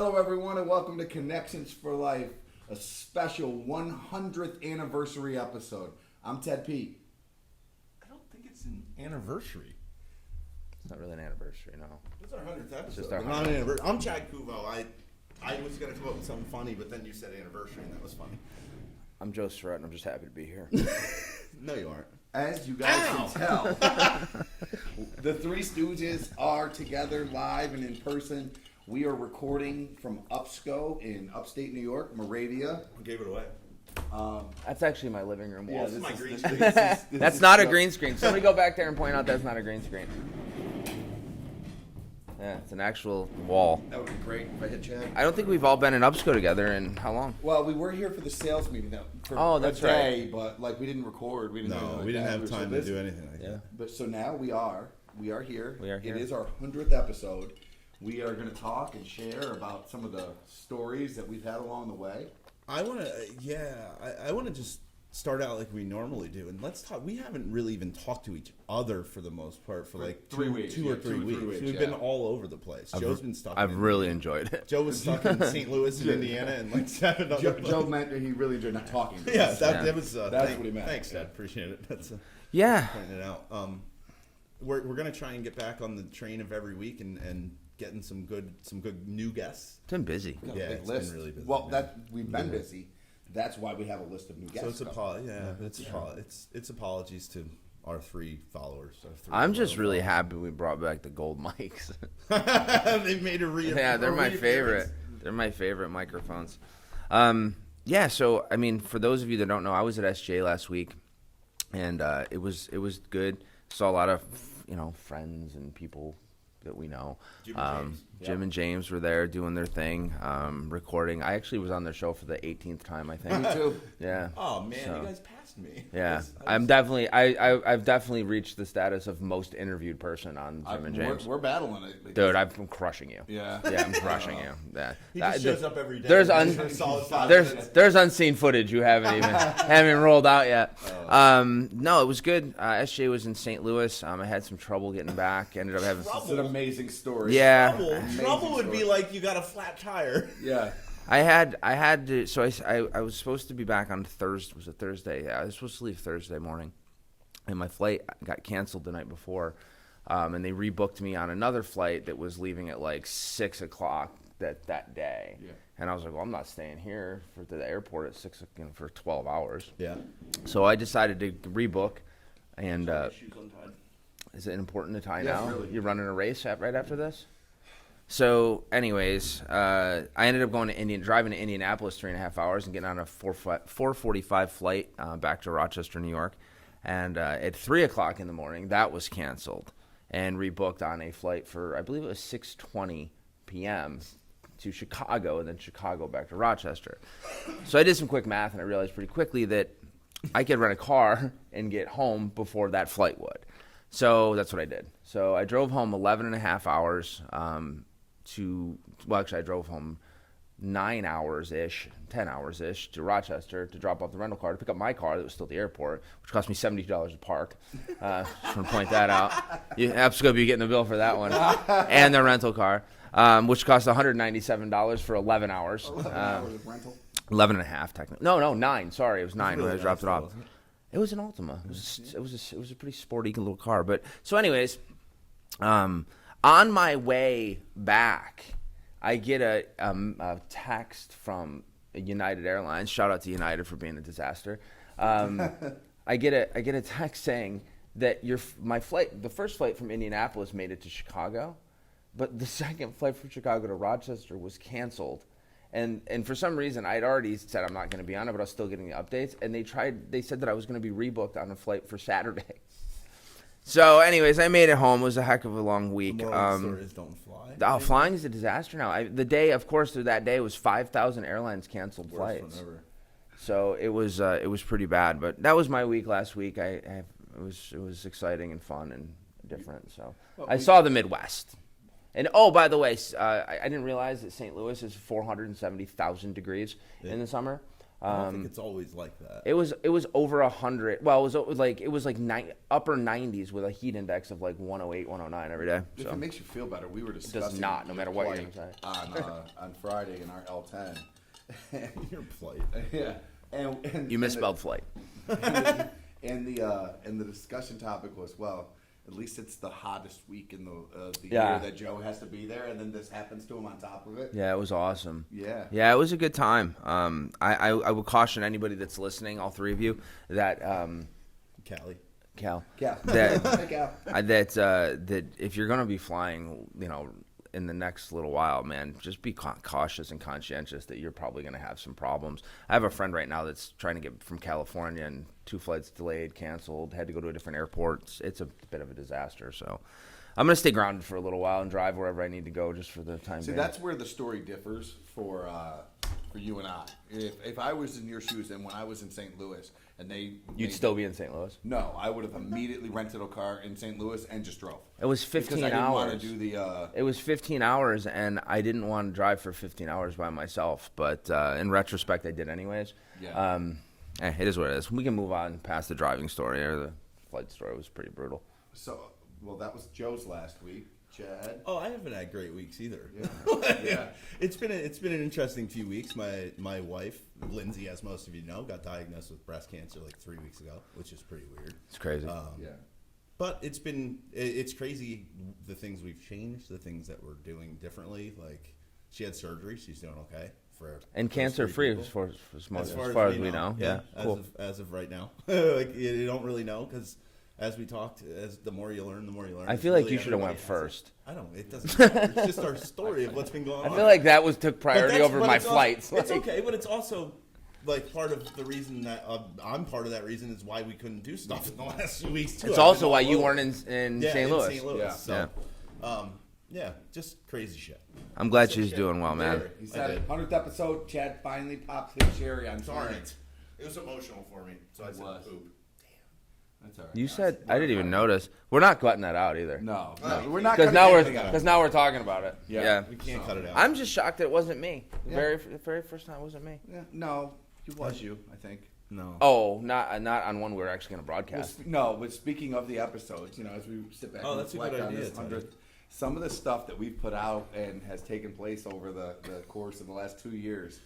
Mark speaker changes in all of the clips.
Speaker 1: Hello, everyone, and welcome to Connections for Life, a special 100th anniversary episode. I'm Ted P.
Speaker 2: I don't think it's an anniversary.
Speaker 3: It's not really an anniversary, no.
Speaker 2: It's our 100th episode.
Speaker 3: It's just our
Speaker 2: Not an anniversary. I'm Chad Kuvo. I was going to come up with something funny, but then you said anniversary, and that was funny.
Speaker 3: I'm Joe Surratt, and I'm just happy to be here.
Speaker 2: No, you aren't.
Speaker 1: As you guys can tell, the Three Stooges are together live and in person. We are recording from Upsco in upstate New York, Moravia.
Speaker 2: I gave it away.
Speaker 3: That's actually my living room wall.
Speaker 2: This is my green screen.
Speaker 3: That's not a green screen. Somebody go back there and point out that's not a green screen. Yeah, it's an actual wall.
Speaker 1: That would be great if I hit Chad.
Speaker 3: I don't think we've all been in Upsco together in how long?
Speaker 1: Well, we were here for the sales meeting for
Speaker 3: that's
Speaker 1: a day, but like we didn't record. We didn't do anything
Speaker 2: We didn't
Speaker 1: like that.
Speaker 2: have
Speaker 1: We were so
Speaker 2: time to
Speaker 1: busy.
Speaker 2: do anything like that.
Speaker 1: But so now we are here.
Speaker 3: We are here.
Speaker 1: It is our 100th episode. We are going to talk and share about some of the stories that we've had along the way.
Speaker 2: I want to just start out like we normally do, and let's talk. We haven't really even talked to each other for the most part for like
Speaker 1: 3 weeks,
Speaker 2: two or three weeks. We've been all over the place. Joe's been stuck.
Speaker 3: I've really enjoyed it.
Speaker 2: Joe was stuck in St. Louis and Indiana, and like 7 other.
Speaker 1: Joe meant that he really enjoyed not talking to
Speaker 2: Yeah,
Speaker 1: us.
Speaker 2: that was.
Speaker 1: That's what he meant.
Speaker 2: Thanks, Dad. Appreciate it. That's
Speaker 3: Yeah.
Speaker 2: pointing it out. We're gonna try and get back on the train of every week and getting some good new guests.
Speaker 3: It's been busy.
Speaker 1: We've got a
Speaker 2: Yeah,
Speaker 1: big
Speaker 2: it's been
Speaker 1: list.
Speaker 2: really busy,
Speaker 1: Well,
Speaker 2: man.
Speaker 1: we've been busy. That's why we have a list of new guests.
Speaker 2: So it's
Speaker 1: coming.
Speaker 2: it's apologies to our 3 followers.
Speaker 3: I'm just really happy we brought back the gold mics.
Speaker 2: They made a
Speaker 3: Yeah, they're my favorite. They're my favorite microphones. Yeah, so I mean, for those of you that don't know, I was at SJ last week, and it was good. Saw a lot of friends and people that we know. Jim and James were there doing their thing, recording. I actually was on their show for the 18th time, I think.
Speaker 1: Me too.
Speaker 3: Yeah.
Speaker 2: Oh man,
Speaker 3: So-
Speaker 2: you guys passed me.
Speaker 3: Yeah, I've definitely reached the status of most interviewed person on Jim and James.
Speaker 1: We're battling it. because-
Speaker 3: Dude, I'm crushing you.
Speaker 1: Yeah.
Speaker 3: Yeah, I'm crushing you. Yeah.
Speaker 2: He just shows up every day.
Speaker 3: There's
Speaker 2: and for a solid 5
Speaker 3: there's
Speaker 2: minutes.
Speaker 3: there's unseen footage you haven't rolled out yet. No, it was good. SJ was in St. Louis. I had some trouble getting back. Ended up having
Speaker 1: It's an amazing story.
Speaker 3: yeah.
Speaker 2: Trouble would be
Speaker 1: story.
Speaker 2: like you got a flat tire.
Speaker 1: Yeah.
Speaker 3: I had to. So I was supposed to be back on Thursday. Was it Thursday? Yeah, I was supposed to leave Thursday morning, and my flight got canceled the night before, and they rebooked me on another flight that was leaving at like 6 o'clock that day.
Speaker 1: Yeah.
Speaker 3: And I was like, well, I'm not staying here for the airport at 6 for 12 hours.
Speaker 2: Yeah.
Speaker 3: So I decided to rebook, and
Speaker 2: Shoes untied.
Speaker 3: is it important to tie
Speaker 1: Yes,
Speaker 3: now?
Speaker 1: really.
Speaker 3: You're running a race right after this? So, anyways, I ended up driving to Indianapolis 3.5 hours and getting on a 4:45 flight back to Rochester, New York. And at 3 o'clock in the morning, that was canceled and rebooked on a flight for, I believe it was 6:20 p.m. to Chicago, and then Chicago back to Rochester. So I did some quick math, and I realized pretty quickly that I could rent a car and get home before that flight would. So that's what I did. So I drove home 11 and a half hours I drove home 9 hours-ish, 10 hours-ish to Rochester to drop off the rental car to pick up my car that was still at the airport, which cost me $72 to park. Just want to point that out. Absolutely be getting the bill for that one. And the rental car, which cost $197 for 11 hours.
Speaker 1: 11 hours of rental.
Speaker 3: 11 and a half, technically. No, 9. Sorry, it was 9 when I
Speaker 2: really
Speaker 3: dropped it
Speaker 2: nice,
Speaker 3: off.
Speaker 2: wasn't it?
Speaker 3: It was an Altima. It was a pretty sporty little car. But so, anyways, on my way back, I get a text from United Airlines. Shout out to United for being a disaster. I get a text saying that the first flight from Indianapolis made it to Chicago, but the second flight from Chicago to Rochester was canceled. And for some reason, I'd already said I'm not going to be on it, but I was still getting the updates. And they said that I was going to be rebooked on a flight for Saturday. So, anyways, I made it home. It was a heck of a long week.
Speaker 2: The moral of the story is don't fly.
Speaker 3: Flying is a disaster now. The day, of course, that day was 5,000 airlines canceled
Speaker 2: Worst
Speaker 3: flights.
Speaker 2: one ever.
Speaker 3: So it was pretty bad. But that was my week last week. It was exciting and fun and different. So I saw the Midwest. And by the way, I didn't realize that St. Louis is 470,000 degrees in the summer.
Speaker 2: I don't think it's always like that.
Speaker 3: It was over 100. Well, it was like upper 90s with a heat index of like 108, 109 every day.
Speaker 1: If
Speaker 3: So
Speaker 1: it makes you feel better, we were discussing
Speaker 3: not, no
Speaker 1: your
Speaker 3: matter what you're
Speaker 1: plight
Speaker 3: gonna say.
Speaker 1: on Friday in our L10.
Speaker 2: Your plight.
Speaker 1: Yeah, and
Speaker 3: you misspelled flight.
Speaker 1: and the discussion topic was, well, at least it's the hottest week in the
Speaker 3: Yeah.
Speaker 1: year that Joe has to be there, and then this happens to him on top of it.
Speaker 3: Yeah, it was awesome.
Speaker 1: Yeah.
Speaker 3: Yeah, it was a good time. I would caution anybody that's listening, all three of you, that
Speaker 2: Callie.
Speaker 3: Cal,
Speaker 1: Yeah.
Speaker 3: that
Speaker 1: Yeah.
Speaker 3: that if you're gonna be flying, in the next little while, man, just be cautious and conscientious that you're probably gonna have some problems. I have a friend right now that's trying to get from California, and 2 flights delayed, canceled, had to go to a different airport. It's a bit of a disaster. So I'm gonna stay grounded for a little while and drive wherever I need to go, just for the time
Speaker 1: See,
Speaker 3: being.
Speaker 1: that's where the story differs for you and I. If I was in your shoes and when I was in St. Louis and
Speaker 3: You'd still be in St. Louis.
Speaker 1: No, I would have immediately rented a car in St. Louis and just drove.
Speaker 3: It was 15
Speaker 1: because I didn't
Speaker 3: hours.
Speaker 1: want to do the.
Speaker 3: It was 15 hours, and I didn't want to drive for 15 hours by myself. But in retrospect, I did anyways.
Speaker 1: Yeah.
Speaker 3: It is what it is. We can move on past the driving story, or the flight story was pretty brutal.
Speaker 1: So, well, that was Joe's last week. Chad.
Speaker 2: Oh, I haven't had great weeks either.
Speaker 1: Yeah. Yeah.
Speaker 2: It's been an interesting few weeks. My wife, Lindsay, as most of you know, got diagnosed with breast cancer like 3 weeks ago, which is pretty weird.
Speaker 3: It's crazy.
Speaker 1: Yeah.
Speaker 2: But it's crazy the things we've changed, the things that we're doing differently. Like she had surgery, she's doing okay
Speaker 3: and
Speaker 2: those
Speaker 3: cancer
Speaker 2: 3
Speaker 3: free
Speaker 2: people.
Speaker 3: as far as we know. Yeah, cool.
Speaker 2: As of right now, like you don't really know because. As we talked, as the more you learn,
Speaker 3: I feel like you should have went first.
Speaker 2: I don't. It doesn't matter. It's just our story of what's been going on.
Speaker 3: I feel like that took priority over my
Speaker 2: it's also-
Speaker 3: flights.
Speaker 2: It's okay, but it's also like part of the reason that I'm part of that reason is why we couldn't do stuff in the last few weeks too.
Speaker 3: It's
Speaker 2: I've
Speaker 3: also
Speaker 2: been
Speaker 3: why
Speaker 2: all
Speaker 3: you
Speaker 2: over.
Speaker 3: weren't in St. Louis.
Speaker 2: St. Louis.
Speaker 1: Yeah.
Speaker 2: So, yeah, just crazy shit.
Speaker 3: I'm glad she's doing well, man.
Speaker 1: He said
Speaker 2: I
Speaker 1: it.
Speaker 2: did.
Speaker 1: 100th episode, Chad finally pops his cherry on
Speaker 2: Darn
Speaker 1: Twitter.
Speaker 2: it. It was emotional for me, so I
Speaker 1: It
Speaker 2: said
Speaker 1: was.
Speaker 2: poop.
Speaker 1: That's all right.
Speaker 3: You said I didn't even notice. We're not cutting that out either.
Speaker 1: No, we're not.
Speaker 3: Because
Speaker 1: cutting anything out.
Speaker 3: now we're talking about it.
Speaker 1: Yeah.
Speaker 3: Yeah.
Speaker 2: We can't cut it out.
Speaker 3: I'm just shocked that it wasn't me. The
Speaker 1: Yeah.
Speaker 3: very first time it wasn't me.
Speaker 1: Yeah, no, it was you, I think.
Speaker 2: no.
Speaker 3: Oh, not on one we're actually going to
Speaker 1: Well,
Speaker 3: broadcast.
Speaker 1: no, but speaking of the episodes, as we sit back
Speaker 2: Oh,
Speaker 1: and
Speaker 2: that's a
Speaker 1: reflect
Speaker 2: good
Speaker 1: on
Speaker 2: idea,
Speaker 1: this
Speaker 2: Tony.
Speaker 1: 100th, some of the stuff that we've put out and has taken place over the course of the last 2 years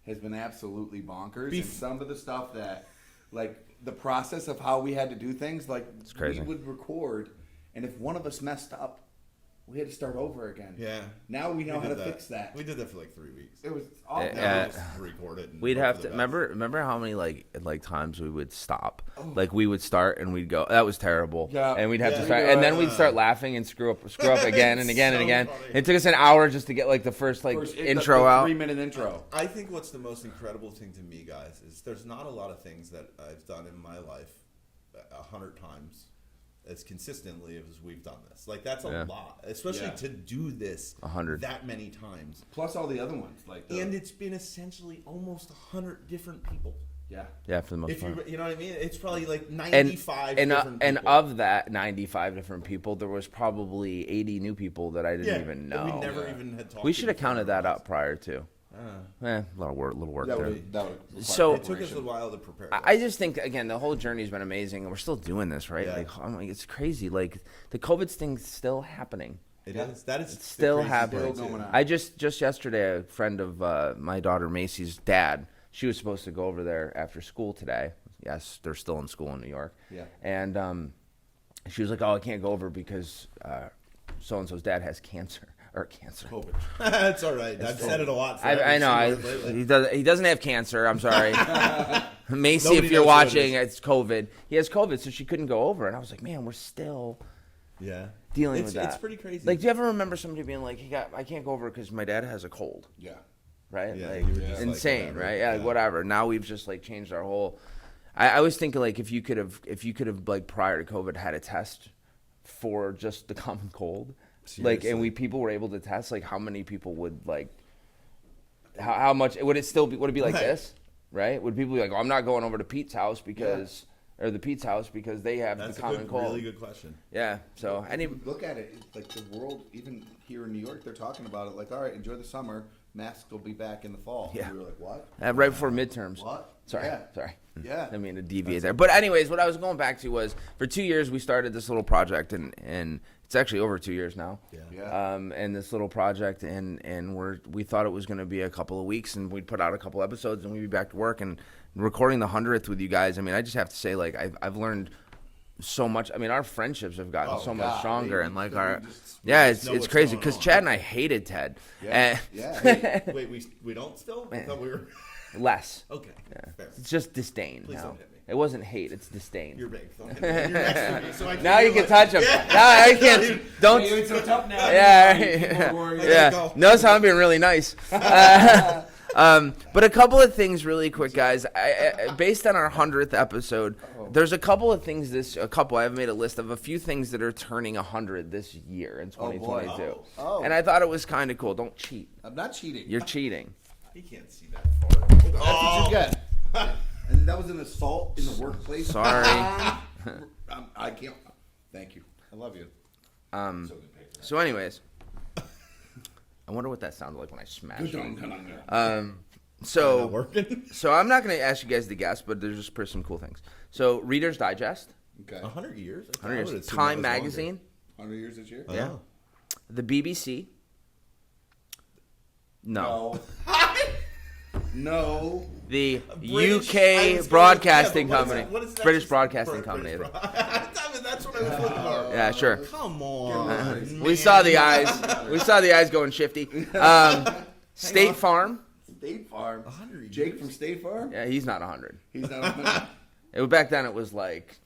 Speaker 1: has been absolutely bonkers. And some of the stuff that, like, the process of how we had to do things, like,
Speaker 3: It's crazy.
Speaker 1: we would record, and if one of us messed up, we had to start over again.
Speaker 2: Yeah.
Speaker 1: Now we know
Speaker 2: We
Speaker 1: how to
Speaker 2: did
Speaker 1: fix that.
Speaker 2: We did that for like 3 weeks.
Speaker 1: It was awful.
Speaker 3: Yeah.
Speaker 2: Now we just record it. And
Speaker 3: We'd
Speaker 2: hope
Speaker 3: have
Speaker 2: for
Speaker 3: to
Speaker 2: the best.
Speaker 3: remember how many like times we would stop. Like we would start and we'd go, that was terrible.
Speaker 1: Yeah.
Speaker 3: And we'd have to
Speaker 2: Yeah.
Speaker 3: start, and then we'd start laughing and screw up again and again and
Speaker 2: So
Speaker 3: again.
Speaker 2: funny.
Speaker 3: It took us an hour just to get like the first intro
Speaker 1: the
Speaker 3: out.
Speaker 1: 3-minute intro.
Speaker 2: I think what's the most incredible thing to me, guys, is there's not a lot of things that I've done in my life 100 times as consistently as we've done this. Like that's a
Speaker 3: Yeah.
Speaker 2: lot, especially
Speaker 1: Yeah.
Speaker 2: to do this
Speaker 3: 100.
Speaker 2: that many times.
Speaker 1: Plus all the other ones. Like
Speaker 2: And it's been essentially almost 100 different people.
Speaker 1: yeah.
Speaker 3: Yeah, for the most
Speaker 2: If
Speaker 3: part.
Speaker 2: you know what I mean, it's probably like
Speaker 3: And
Speaker 2: 95 different
Speaker 3: and
Speaker 2: people.
Speaker 3: of that 95 different people, there was probably 80 new people that I didn't even
Speaker 2: that
Speaker 3: know.
Speaker 2: we never
Speaker 1: Yeah.
Speaker 2: even had talked.
Speaker 3: We
Speaker 2: to
Speaker 3: should have
Speaker 2: before.
Speaker 3: counted that up prior to.
Speaker 2: Uh,
Speaker 3: A little work
Speaker 1: That
Speaker 3: there.
Speaker 1: would
Speaker 3: So-
Speaker 2: it took us a while to prepare.
Speaker 3: I just think again the whole journey's been amazing, and we're still doing this, right?
Speaker 2: Yeah.
Speaker 3: Like, I'm like, it's crazy. Like the COVID thing's still happening.
Speaker 2: It
Speaker 1: Yeah.
Speaker 2: is. That is
Speaker 3: It's still
Speaker 2: the crazy
Speaker 3: happening.
Speaker 2: part,
Speaker 1: Still
Speaker 2: too.
Speaker 1: going on.
Speaker 3: I just yesterday, a friend of my daughter Macy's dad, she was supposed to go over there after school today. Yes, they're still in school in New York.
Speaker 1: Yeah.
Speaker 3: And she was like, "Oh, I can't go over because so and so's dad has cancer." Or cancer.
Speaker 1: COVID.
Speaker 2: That's all right. I've said it a lot. For
Speaker 3: I
Speaker 2: every
Speaker 3: know.
Speaker 2: single word lately.
Speaker 3: He doesn't have cancer. I'm sorry. Macy,
Speaker 2: Nobody
Speaker 3: if you're
Speaker 2: knows what it
Speaker 3: watching,
Speaker 2: is.
Speaker 3: it's COVID. He has COVID, so she couldn't go over. And I was like, man, we're still
Speaker 2: Yeah.
Speaker 3: dealing
Speaker 2: It's-
Speaker 3: with that.
Speaker 2: It's pretty crazy.
Speaker 3: Like, do you ever remember somebody being like, I can't go over because my dad has a cold,
Speaker 1: Yeah.
Speaker 3: right?
Speaker 2: Yeah,
Speaker 3: like,
Speaker 2: you were just like,
Speaker 3: insane,
Speaker 2: whatever.
Speaker 3: right? Yeah, like, whatever. Now we've just like changed our whole. I was thinking like if you could have like prior to COVID had a test for just the common cold, like, and people were able to test, like, how many people would like, how much would it still be? Would it be like
Speaker 2: Right.
Speaker 3: this? Right? Would people be like, oh, I'm not going over to Pete's house because, or the Pete's house because they have
Speaker 2: That's
Speaker 3: the
Speaker 2: a
Speaker 3: common
Speaker 2: good,
Speaker 3: cold?
Speaker 2: really good question.
Speaker 3: Yeah. So any
Speaker 1: Look at it, it's like the world, even here in New York, they're talking about it. Like, all right, enjoy the summer.
Speaker 2: masks will be back in the fall.
Speaker 3: Yeah.
Speaker 2: We were like, what?
Speaker 3: Right before midterms.
Speaker 2: What?
Speaker 3: Sorry,
Speaker 2: Yeah.
Speaker 3: sorry.
Speaker 2: Yeah.
Speaker 3: I mean to deviate there. But anyways, what I was going back to was for 2 years we started this little project, and it's actually over 2 years now.
Speaker 2: Yeah.
Speaker 3: And this little project, and we thought it was going to be a couple of weeks, and we'd put out a couple episodes, and we'd be back to work. And recording the 100th with you guys, I mean, I just have to say, like, I've learned so much. I mean, our friendships have gotten so much stronger, and like it's
Speaker 2: what's
Speaker 3: crazy
Speaker 2: going
Speaker 3: because
Speaker 2: on.
Speaker 3: Chad and I hated Ted.
Speaker 1: Yeah.
Speaker 2: Wait, we don't still? I thought we were.
Speaker 3: Less.
Speaker 2: Okay. Fair.
Speaker 3: It's just disdain.
Speaker 2: Please
Speaker 3: now.
Speaker 2: don't hit me.
Speaker 3: It wasn't hate. It's disdain.
Speaker 2: You're big. Don't hit me. You're next to me, so I
Speaker 3: Now you
Speaker 2: do
Speaker 3: can touch him. Now I can't. Don't.
Speaker 1: It's so tough now.
Speaker 3: Yeah.
Speaker 2: I
Speaker 3: Yeah.
Speaker 2: gotta go.
Speaker 3: Notice how I'm being really nice. But a couple of things really quick, guys. Based on our 100th episode, there's a couple of things I've made a list of a few things that are turning 100 this year in 2022.
Speaker 2: Oh.
Speaker 3: And I thought it was kind of cool. Don't cheat.
Speaker 1: I'm not cheating.
Speaker 3: You're cheating.
Speaker 2: He can't see that far.
Speaker 1: That's what you get. And that was an assault in the workplace.
Speaker 3: Sorry.
Speaker 1: I can't. Thank you. I love you.
Speaker 3: So anyways, I wonder what that sounded like when I smashed it.
Speaker 2: Not
Speaker 3: So
Speaker 2: working.
Speaker 3: So I'm not going to ask you guys to guess, but there's just some cool things. So Reader's Digest,
Speaker 1: Okay.
Speaker 2: 100 years.
Speaker 3: 100
Speaker 2: I would've
Speaker 3: years.
Speaker 2: assumed
Speaker 3: Time
Speaker 2: that was
Speaker 3: Magazine,
Speaker 1: 100 years this year?
Speaker 2: longer.
Speaker 3: Yeah.
Speaker 2: Oh.
Speaker 3: the BBC. No.
Speaker 1: No.
Speaker 3: The
Speaker 2: British- I
Speaker 3: UK
Speaker 2: was
Speaker 3: Broadcasting
Speaker 2: gonna- yeah, but
Speaker 3: Company.
Speaker 2: what is that?
Speaker 3: British Broadcasting Company.
Speaker 2: British That's what I was looking for.
Speaker 3: Yeah, sure.
Speaker 2: Come on.
Speaker 3: We saw the eyes. We saw the eyes going shifty. State Farm.
Speaker 1: State Farm.
Speaker 2: 100
Speaker 1: Jake
Speaker 2: years?
Speaker 1: from State Farm?
Speaker 3: Yeah, he's not 100.
Speaker 1: He's not.
Speaker 3: Back then it was like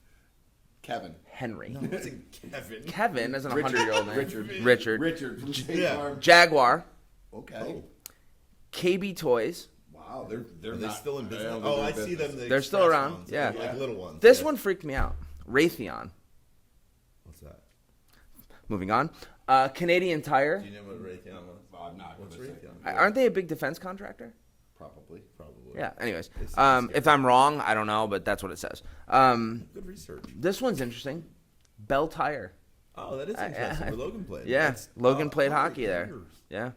Speaker 1: Kevin.
Speaker 3: Henry.
Speaker 2: No, it's Kevin.
Speaker 3: Kevin is an 100-year-old name.
Speaker 1: Richard.
Speaker 3: Richard.
Speaker 1: Richard from State
Speaker 2: Yeah.
Speaker 1: Farm.
Speaker 3: Jaguar.
Speaker 1: Okay.
Speaker 3: KB Toys.
Speaker 1: Wow, they're
Speaker 2: Are they
Speaker 1: not
Speaker 2: still in business?
Speaker 1: don't
Speaker 2: Oh,
Speaker 1: think
Speaker 2: I
Speaker 1: they're in
Speaker 2: see them.
Speaker 1: business.
Speaker 2: The
Speaker 3: They're still
Speaker 2: express
Speaker 3: around,
Speaker 2: ones,
Speaker 3: yeah.
Speaker 2: like little ones.
Speaker 3: This
Speaker 2: yeah.
Speaker 3: one freaked me out. Raytheon.
Speaker 2: What's that?
Speaker 3: Moving on. Canadian Tire.
Speaker 2: Do you know what Raytheon was?
Speaker 1: I'm not
Speaker 2: What's
Speaker 1: gonna say.
Speaker 2: Raytheon?
Speaker 3: Aren't they a big defense contractor?
Speaker 1: Probably.
Speaker 2: Probably.
Speaker 3: Yeah. Anyways,
Speaker 2: They sound scary.
Speaker 3: if I'm wrong, I don't know, but that's what it says.
Speaker 2: Good research.
Speaker 3: This one's interesting. Bell Tire.
Speaker 2: Oh, that is interesting. Where Logan played.
Speaker 3: Yeah,
Speaker 2: That's-
Speaker 3: Logan played
Speaker 2: 100
Speaker 3: hockey there.
Speaker 2: years.
Speaker 3: Yeah.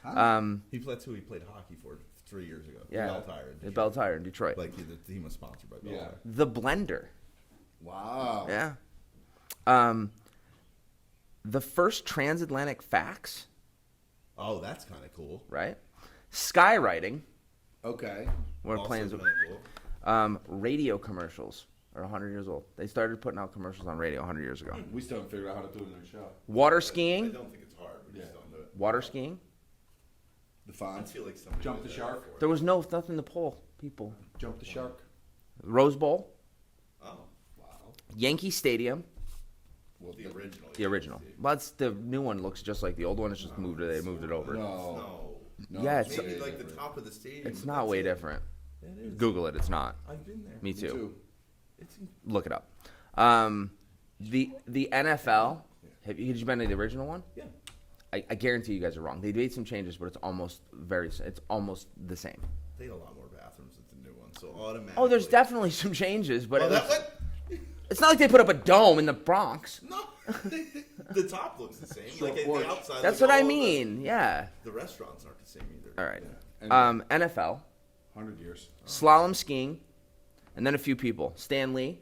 Speaker 2: That's who he played hockey for 3 years ago.
Speaker 3: Yeah.
Speaker 2: Bell Tire. in
Speaker 3: The
Speaker 2: Detroit.
Speaker 3: Bell Tire in Detroit.
Speaker 2: Like the team was sponsored by Bell
Speaker 1: Yeah.
Speaker 2: Tire.
Speaker 3: The Blender.
Speaker 1: Wow.
Speaker 3: Yeah. The first transatlantic fax.
Speaker 2: Oh, that's kind of cool.
Speaker 3: Right. Skywriting.
Speaker 1: Okay.
Speaker 3: Where
Speaker 2: Also
Speaker 3: planes.
Speaker 2: kinda cool.
Speaker 3: Radio commercials are 100 years old. They started putting out commercials on radio 100 years ago.
Speaker 1: We still haven't figured out how to do it in our show.
Speaker 3: Water
Speaker 2: I
Speaker 3: skiing.
Speaker 2: don't think it's hard. We just don't do it.
Speaker 3: Water skiing.
Speaker 1: The
Speaker 2: I
Speaker 1: fonts.
Speaker 2: feel like somebody
Speaker 1: Jump
Speaker 2: did
Speaker 1: the
Speaker 2: that
Speaker 1: shark.
Speaker 2: before.
Speaker 3: There was nothing to pull, people.
Speaker 1: Jump the shark.
Speaker 3: Rose Bowl.
Speaker 2: Oh,
Speaker 1: Wow.
Speaker 3: Yankee Stadium.
Speaker 1: Well,
Speaker 2: the original.
Speaker 3: The original. But the new one looks just like the old one. It's just moved it. They moved it over.
Speaker 1: No.
Speaker 2: No.
Speaker 1: No.
Speaker 3: Yeah, it's-
Speaker 2: Maybe
Speaker 1: way
Speaker 2: like the
Speaker 1: different.
Speaker 2: top of the stadium.
Speaker 3: It's
Speaker 2: but
Speaker 3: not
Speaker 2: that's
Speaker 3: way
Speaker 2: it.
Speaker 3: different.
Speaker 2: It is.
Speaker 3: Google it. It's not.
Speaker 2: I've been there.
Speaker 3: Me
Speaker 1: Me
Speaker 3: too.
Speaker 1: too.
Speaker 2: It's
Speaker 3: Look it up. The NFL. Did you been to the original one?
Speaker 2: yeah.
Speaker 3: I guarantee you guys are wrong. They made some changes, but it's almost the same.
Speaker 2: They had a lot more bathrooms at the new one, so automatically.
Speaker 3: Oh, there's definitely some changes, but
Speaker 2: Well,
Speaker 3: it
Speaker 2: that
Speaker 3: was-
Speaker 2: what?
Speaker 3: it's not like they put up a dome in the Bronx.
Speaker 2: No, the top looks the same. Like at
Speaker 1: porch.
Speaker 2: the outside.
Speaker 3: That's
Speaker 2: like
Speaker 3: what I
Speaker 2: all of
Speaker 3: mean. Yeah.
Speaker 2: The restaurants aren't the same either.
Speaker 3: All right.
Speaker 1: And
Speaker 3: NFL,
Speaker 1: 100 years.
Speaker 3: slalom skiing, and then a few people: Stan Lee,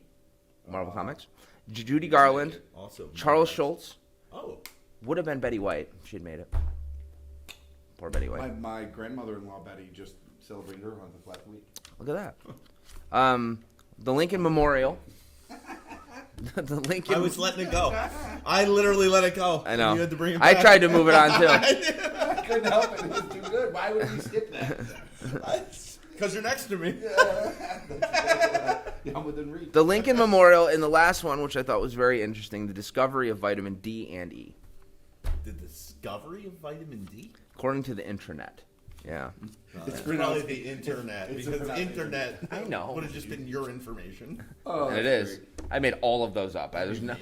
Speaker 3: Marvel Comics, Judy Garland,
Speaker 2: Also,
Speaker 3: Charles Schultz.
Speaker 2: Oh,
Speaker 3: Would have been Betty White. She'd made it. Poor Betty White.
Speaker 1: My grandmother-in-law Betty just celebrated her 100th last week.
Speaker 3: Look at that. The Lincoln Memorial. The Lincoln.
Speaker 2: I was letting it go. I literally let it go.
Speaker 3: I know.
Speaker 2: You had to bring it
Speaker 3: I
Speaker 2: back.
Speaker 3: tried to move it on too.
Speaker 1: I couldn't help it. It was too good. Why would we skip that?
Speaker 2: Because you're next to me.
Speaker 1: I'm within reach.
Speaker 3: The Lincoln Memorial, and the last one, which I thought was very interesting, the discovery of vitamin D and E,
Speaker 2: The discovery of vitamin D?
Speaker 3: according to the intranet. Yeah.
Speaker 2: It's probably
Speaker 1: pronounced-
Speaker 2: the internet.
Speaker 1: it's
Speaker 2: Because
Speaker 1: pronounced
Speaker 2: internet
Speaker 3: I know.
Speaker 2: would have just been your information.
Speaker 1: Oh,
Speaker 3: And it is. I made all of those up. There's no.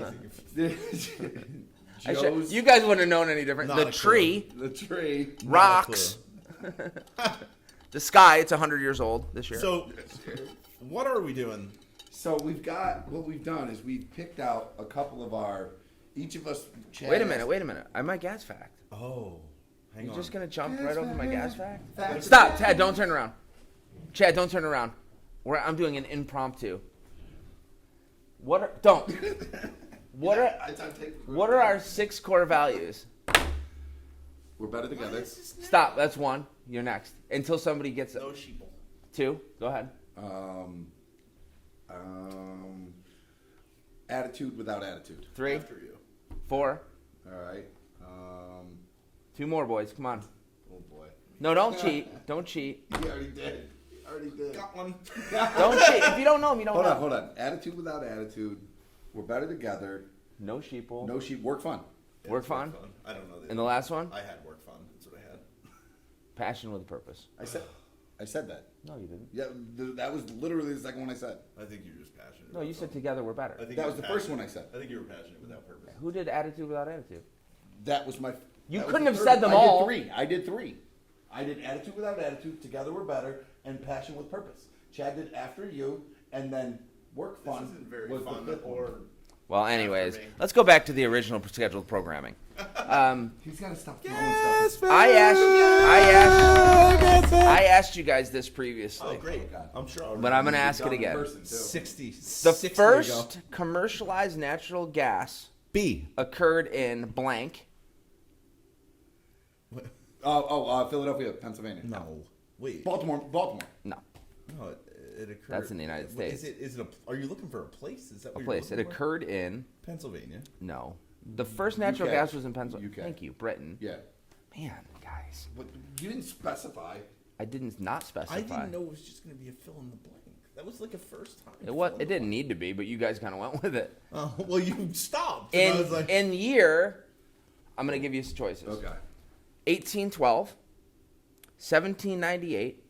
Speaker 1: Joe's,
Speaker 3: You guys wouldn't have known any different.
Speaker 2: Not
Speaker 3: The
Speaker 2: a
Speaker 3: tree,
Speaker 1: the tree.
Speaker 3: rocks, the sky. It's 100 years old this year.
Speaker 2: So, what are we doing?
Speaker 1: So what we've done is we've picked out a couple of each of us.
Speaker 3: Wait a minute. I might gas fact.
Speaker 2: Oh, Hang
Speaker 3: You're
Speaker 2: on.
Speaker 3: just gonna jump right over my gas fact?
Speaker 1: Fact.
Speaker 3: Stop, Chad! Don't turn around. Chad, don't turn around. I'm doing an impromptu. What are our 6 core values?
Speaker 1: We're better together.
Speaker 3: Stop. That's 1. You're next. Until somebody gets it.
Speaker 2: No sheeple.
Speaker 3: 2. Go ahead.
Speaker 1: Attitude without attitude.
Speaker 3: 3.
Speaker 2: After you.
Speaker 3: 4.
Speaker 1: All right.
Speaker 3: 2 more, boys. Come on.
Speaker 2: Oh boy.
Speaker 3: No, don't cheat. Don't cheat.
Speaker 1: You already did. Already did.
Speaker 2: Got one.
Speaker 3: Don't cheat. If you don't know them, you don't
Speaker 1: Hold
Speaker 3: know.
Speaker 1: on, hold on. Attitude without attitude. We're better together.
Speaker 3: No sheeple.
Speaker 1: No sheep. Work fun.
Speaker 3: Work fun.
Speaker 2: I don't know.
Speaker 3: And the last one?
Speaker 2: I had work fun. That's what I had.
Speaker 3: Passion with a purpose.
Speaker 1: I said that.
Speaker 3: No, you didn't.
Speaker 1: Yeah, that was literally the second one I said.
Speaker 2: I think you're just passionate.
Speaker 3: No,
Speaker 2: about
Speaker 3: you said
Speaker 2: something.
Speaker 3: together we're better.
Speaker 2: I think
Speaker 1: That
Speaker 2: you
Speaker 1: was
Speaker 2: were
Speaker 1: the first
Speaker 2: passionate-
Speaker 1: one I said.
Speaker 2: I think you were passionate without purpose.
Speaker 3: Who did attitude without attitude?
Speaker 1: That was my.
Speaker 3: You
Speaker 1: that was
Speaker 3: couldn't
Speaker 1: the
Speaker 3: have
Speaker 1: third
Speaker 3: said them
Speaker 1: one.
Speaker 3: all.
Speaker 1: I did three. I did attitude without attitude. Together we're better, and passion with purpose. Chad did after you, and then work
Speaker 2: This
Speaker 1: fun.
Speaker 2: isn't very
Speaker 1: was the
Speaker 2: fun
Speaker 1: fifth one.
Speaker 2: or.
Speaker 3: Well, anyways,
Speaker 2: me.
Speaker 3: let's go back to the original scheduled programming.
Speaker 1: He's got to stop throwing stuff.
Speaker 3: I asked you guys this previously,
Speaker 2: Oh, great. I'm sure.
Speaker 3: but I'm gonna ask it
Speaker 1: Done in
Speaker 3: again.
Speaker 1: person, too.
Speaker 2: 60.
Speaker 3: The
Speaker 2: 60 ago.
Speaker 3: first commercialized natural gas
Speaker 2: B.
Speaker 3: occurred in blank.
Speaker 1: Philadelphia, Pennsylvania.
Speaker 2: No. Wait.
Speaker 1: Baltimore.
Speaker 3: No,
Speaker 2: No, it occurred.
Speaker 3: That's in the United States.
Speaker 2: Is it a? Are you looking for a place? Is that
Speaker 3: a
Speaker 2: what
Speaker 3: place. It
Speaker 2: You're looking for?
Speaker 3: occurred in
Speaker 2: Pennsylvania.
Speaker 3: no. The first natural
Speaker 1: UK.
Speaker 3: gas was in Pennsylvania.
Speaker 1: UK.
Speaker 3: Thank you, Britain.
Speaker 1: Yeah.
Speaker 3: Man, guys,
Speaker 1: But you didn't specify.
Speaker 3: I didn't not specify.
Speaker 2: I didn't know it was just going to be a fill in the blank. That was like a first time.
Speaker 3: It was. It didn't need to be, but you guys kind of went with it.
Speaker 2: Oh well, you stopped. and I
Speaker 3: In
Speaker 2: was like,
Speaker 3: in year, I'm gonna give you some choices.
Speaker 1: Okay.
Speaker 3: 1812, 1798,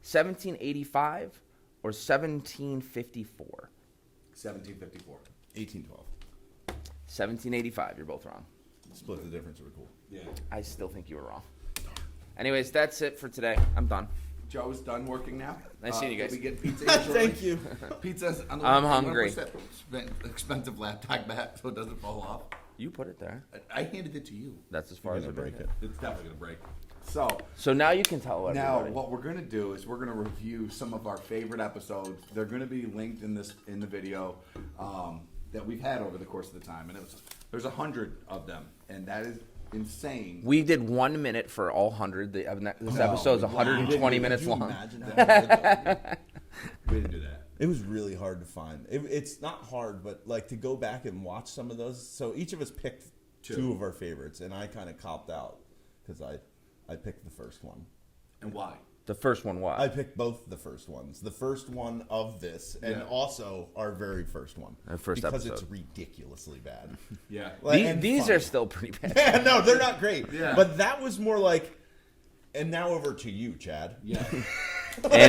Speaker 3: 1785, or 1754.
Speaker 1: 1754.
Speaker 2: 1812.
Speaker 3: 1785. You're both wrong.
Speaker 2: Split the difference. We're cool.
Speaker 1: Yeah.
Speaker 3: I still think you were wrong. Anyways, that's it for today. I'm done.
Speaker 1: Joe's done working now.
Speaker 3: Nice seeing you guys.
Speaker 1: We get pizza. here shortly.
Speaker 2: Thank you.
Speaker 1: Pizza's on the
Speaker 3: I'm
Speaker 1: way.
Speaker 3: hungry.
Speaker 1: 100% expensive laptop back so it doesn't fall off.
Speaker 3: You put it there.
Speaker 1: I handed it to you.
Speaker 3: That's as far
Speaker 2: You're
Speaker 3: as I
Speaker 2: gonna
Speaker 3: break
Speaker 2: break
Speaker 3: it.
Speaker 1: It's definitely gonna break. So
Speaker 3: So now you can tell
Speaker 1: now
Speaker 3: everybody.
Speaker 1: what we're gonna do is we're gonna review some of our favorite episodes. They're gonna be linked in the video that we've had over the course of the time, and there's 100 of them, and that is insane.
Speaker 3: We did 1 minute for all 100. This episode is 120 minutes
Speaker 2: Could you
Speaker 3: long.
Speaker 2: imagine that?
Speaker 1: We didn't do that.
Speaker 2: It was really hard to find. It's not hard, but like to go back and watch some of those. So each of us picked two of our favorites, and I kind of copped out because I picked the first one.
Speaker 1: And why?
Speaker 3: The first one was.
Speaker 2: I picked both the first ones. The first one of this, and
Speaker 1: Yeah.
Speaker 2: also our very first one.
Speaker 3: Our first
Speaker 2: because
Speaker 3: episode.
Speaker 2: it's ridiculously bad.
Speaker 1: Yeah.
Speaker 3: These
Speaker 2: funny.
Speaker 3: are still pretty bad.
Speaker 2: Yeah, no, they're not great.
Speaker 1: Yeah.
Speaker 2: But that was more like. And now over to you, Chad.
Speaker 1: Yeah.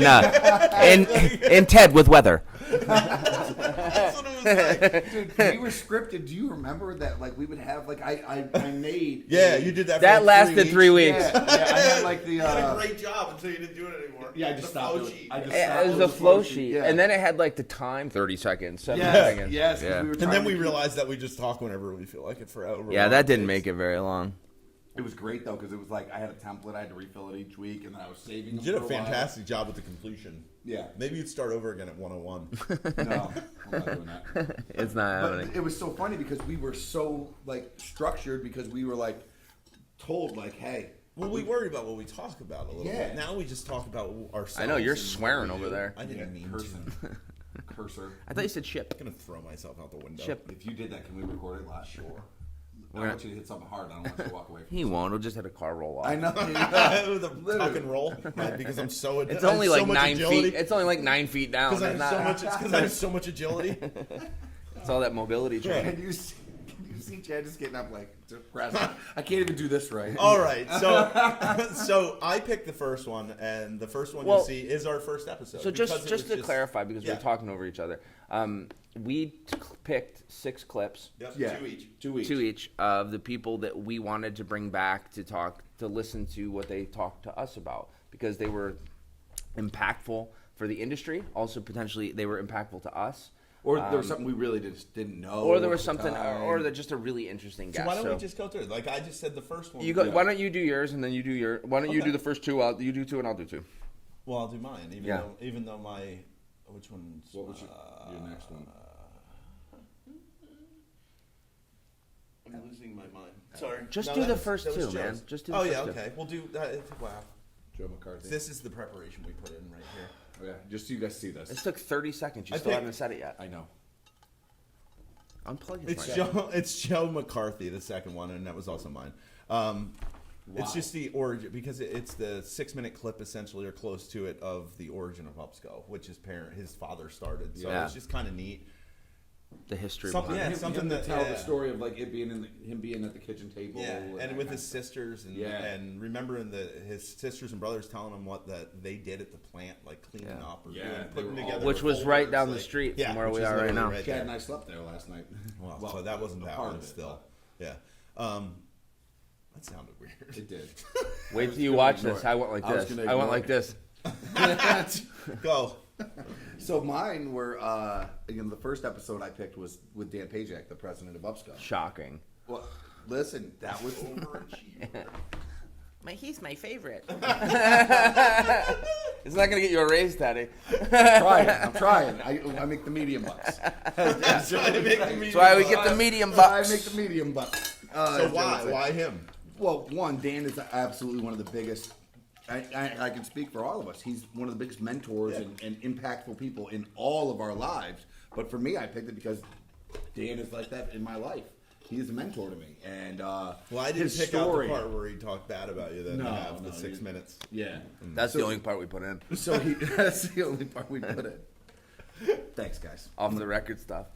Speaker 3: and Ted with weather.
Speaker 2: That's what it was like.
Speaker 1: Dude, we were scripted. Do you remember that? Like we would have like I made.
Speaker 2: Yeah, you did that.
Speaker 3: That
Speaker 2: for
Speaker 3: lasted 3 weeks.
Speaker 1: Yeah, I had like the.
Speaker 2: You did a great job until you didn't do it anymore.
Speaker 1: Yeah, I just
Speaker 2: The
Speaker 1: stopped.
Speaker 2: flow
Speaker 1: doing it.
Speaker 2: sheet.
Speaker 1: I just
Speaker 3: It
Speaker 1: stopped
Speaker 3: was
Speaker 1: doing
Speaker 3: the
Speaker 1: the
Speaker 3: flow sheet,
Speaker 1: Yeah.
Speaker 3: and then it had like the time, 30 seconds, 70
Speaker 1: yes,
Speaker 3: seconds.
Speaker 1: yes. 'cause
Speaker 3: Yeah.
Speaker 1: we were
Speaker 2: And
Speaker 1: trying
Speaker 2: then
Speaker 1: to
Speaker 2: we
Speaker 1: keep-
Speaker 2: realized that we just talk whenever we feel like it for however
Speaker 3: Yeah,
Speaker 2: long
Speaker 3: that
Speaker 2: it
Speaker 3: didn't
Speaker 2: takes.
Speaker 3: make it very long.
Speaker 1: It was great though because it was like I had a template. I had to refill it each week, and then I was saving.
Speaker 2: You
Speaker 1: them
Speaker 2: did a
Speaker 1: for while.
Speaker 2: fantastic job with the completion.
Speaker 1: Yeah.
Speaker 2: Maybe you'd start over again at 101.
Speaker 1: No, I'm not doing that.
Speaker 3: It's not
Speaker 1: But
Speaker 3: happening.
Speaker 1: it was so funny because we were so like structured because we were like told like, hey.
Speaker 2: Well, we worry about what we talk about a little
Speaker 1: Yeah.
Speaker 2: bit. Now we just talk about ourselves.
Speaker 3: I know, you're
Speaker 2: and what
Speaker 3: swearing
Speaker 2: we
Speaker 3: over
Speaker 2: do.
Speaker 3: there.
Speaker 2: I didn't mean
Speaker 1: cursing.
Speaker 2: to.
Speaker 1: Cursor.
Speaker 3: I thought you said ship.
Speaker 2: I'm gonna throw myself out the window.
Speaker 3: Ship.
Speaker 1: If you did that, can we record it live? Sure. I
Speaker 3: We're
Speaker 1: want you to hit something hard. I don't want you to walk away from it.
Speaker 3: He won't. He'll just have a car roll off.
Speaker 1: I know.
Speaker 2: the tuck and roll, right? Because I'm so.
Speaker 3: It's
Speaker 2: I have
Speaker 3: only
Speaker 2: so
Speaker 3: like
Speaker 2: much
Speaker 3: 9
Speaker 2: agility.
Speaker 3: feet. It's only like 9 feet down.
Speaker 2: Because I have
Speaker 3: It's
Speaker 2: so
Speaker 3: not-
Speaker 2: much. It's because I have so much agility.
Speaker 3: It's all that mobility training.
Speaker 1: Can you see Chad just getting up like depressed? I can't even do this right.
Speaker 2: All right, so I picked the first one, and the first one
Speaker 3: Well,
Speaker 2: you'll see is our first episode.
Speaker 3: So
Speaker 2: because
Speaker 3: just
Speaker 2: it was
Speaker 3: to clarify, because
Speaker 2: yeah.
Speaker 3: we're talking over each other, we picked 6 clips,
Speaker 2: Yep,
Speaker 1: Yeah.
Speaker 2: 2 each.
Speaker 1: 2 weeks.
Speaker 3: 2 each, of the people that we wanted to bring back to listen to what they talked to us about, because they were impactful for the industry. Also, potentially, they were impactful to us.
Speaker 1: Or there was something we really just didn't know.
Speaker 3: Or there was
Speaker 1: at the
Speaker 3: something,
Speaker 1: time.
Speaker 3: or they're just a really interesting guest.
Speaker 2: So why don't we just go through it? Like I just said, the first one.
Speaker 3: You go. Why don't you do yours and then you do your? Why don't you
Speaker 2: Okay.
Speaker 3: do the first two? You do two and I'll do two.
Speaker 2: Well, I'll do mine. Even though my which one's
Speaker 1: What was your next one?
Speaker 2: I'm losing my mind. Sorry.
Speaker 3: Just
Speaker 2: No,
Speaker 3: do
Speaker 2: that
Speaker 3: the
Speaker 2: was-
Speaker 3: first
Speaker 2: that was
Speaker 3: two,
Speaker 2: Joe's.
Speaker 3: man. Just do the
Speaker 2: Oh
Speaker 3: first
Speaker 2: yeah,
Speaker 3: two.
Speaker 2: okay. We'll do. Wow.
Speaker 1: Joe McCarthy.
Speaker 2: This is the preparation we put in right here.
Speaker 1: Oh, yeah, just so you guys see this.
Speaker 3: This took 30 seconds. You
Speaker 2: I
Speaker 3: still
Speaker 2: think-
Speaker 3: haven't said it yet.
Speaker 1: I know.
Speaker 3: Unplug it.
Speaker 2: It's
Speaker 3: Mike.
Speaker 2: Joe. It's Joe McCarthy, the second one, and that was also mine. It's just the origin because it's the 6-minute clip essentially or close to it of the origin of Upsco, which his father started. So
Speaker 3: Yeah.
Speaker 2: it's just kind of neat.
Speaker 3: The history
Speaker 2: Something-
Speaker 3: behind
Speaker 2: yeah,
Speaker 3: it.
Speaker 2: something
Speaker 1: him to
Speaker 2: that-
Speaker 1: tell the
Speaker 2: yeah.
Speaker 1: story of like him being at the kitchen table.
Speaker 2: Yeah,
Speaker 1: that
Speaker 2: and
Speaker 1: kind
Speaker 2: with
Speaker 1: of
Speaker 2: his
Speaker 1: stuff.
Speaker 2: sisters and
Speaker 1: Yeah.
Speaker 2: and remembering his sisters and brothers telling him what that they did at the plant, like cleaning
Speaker 3: Yeah.
Speaker 2: up or
Speaker 1: Yeah,
Speaker 2: doing,
Speaker 1: they
Speaker 2: putting
Speaker 1: were all-
Speaker 2: together,
Speaker 3: Which was right
Speaker 2: folders,
Speaker 3: down the
Speaker 2: like-
Speaker 3: street
Speaker 2: yeah,
Speaker 3: from where
Speaker 2: which
Speaker 3: we
Speaker 2: is
Speaker 3: are right
Speaker 2: literally
Speaker 3: now.
Speaker 2: right
Speaker 1: Chad
Speaker 2: there.
Speaker 1: and I slept there last night.
Speaker 2: Well, so that wasn't
Speaker 1: a
Speaker 2: that
Speaker 1: part
Speaker 2: one
Speaker 1: of it,
Speaker 2: still. Yeah. That sounded weird.
Speaker 1: but It did.
Speaker 3: Wait till you
Speaker 1: gonna
Speaker 3: watch
Speaker 1: ignore
Speaker 3: this.
Speaker 1: it.
Speaker 3: I went like
Speaker 1: I was
Speaker 3: this.
Speaker 1: gonna
Speaker 3: I went
Speaker 1: ignore
Speaker 3: like
Speaker 1: it.
Speaker 3: this.
Speaker 2: Go.
Speaker 1: So mine were, again, the first episode I picked was with Dan Pajak, the president of Upsco.
Speaker 3: Shocking.
Speaker 1: Well, listen, that was
Speaker 3: He's my favorite. It's not gonna get you a raise, Daddy.
Speaker 1: I'm trying. I make the medium bucks.
Speaker 3: That's why we get the medium
Speaker 1: I
Speaker 3: bucks.
Speaker 1: make the medium bucks.
Speaker 2: So why him?
Speaker 1: Well, one, Dan is absolutely one of the biggest. I can speak for all of us. He's one of the biggest mentors and impactful people in all of our lives. But for me, I picked it because Dan is like that in my life. He is a mentor to me, and
Speaker 2: Well, I didn't
Speaker 1: his
Speaker 2: pick
Speaker 1: story.
Speaker 2: out the part where he talked bad about you. Then
Speaker 1: No,
Speaker 2: have the
Speaker 1: no,
Speaker 2: 6 minutes.
Speaker 1: Yeah,
Speaker 3: That's the only part we put in.
Speaker 1: so that's the only part we put in. Thanks, guys.
Speaker 3: Off the record stuff.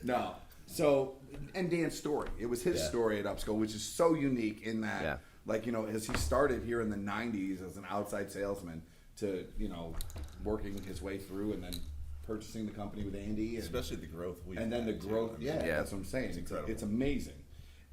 Speaker 1: No. So, and Dan's story. It was his story at Upsco, which is so unique in that,
Speaker 3: Yeah.
Speaker 1: like, you know, as he started here in the 90s as an outside salesman to, you know, working his way through and then purchasing the company with Andy. And,
Speaker 2: Especially the growth.
Speaker 1: and then the growth. Yeah,
Speaker 3: Yeah.
Speaker 1: that's what I'm saying. It's
Speaker 2: incredible.
Speaker 1: it's amazing.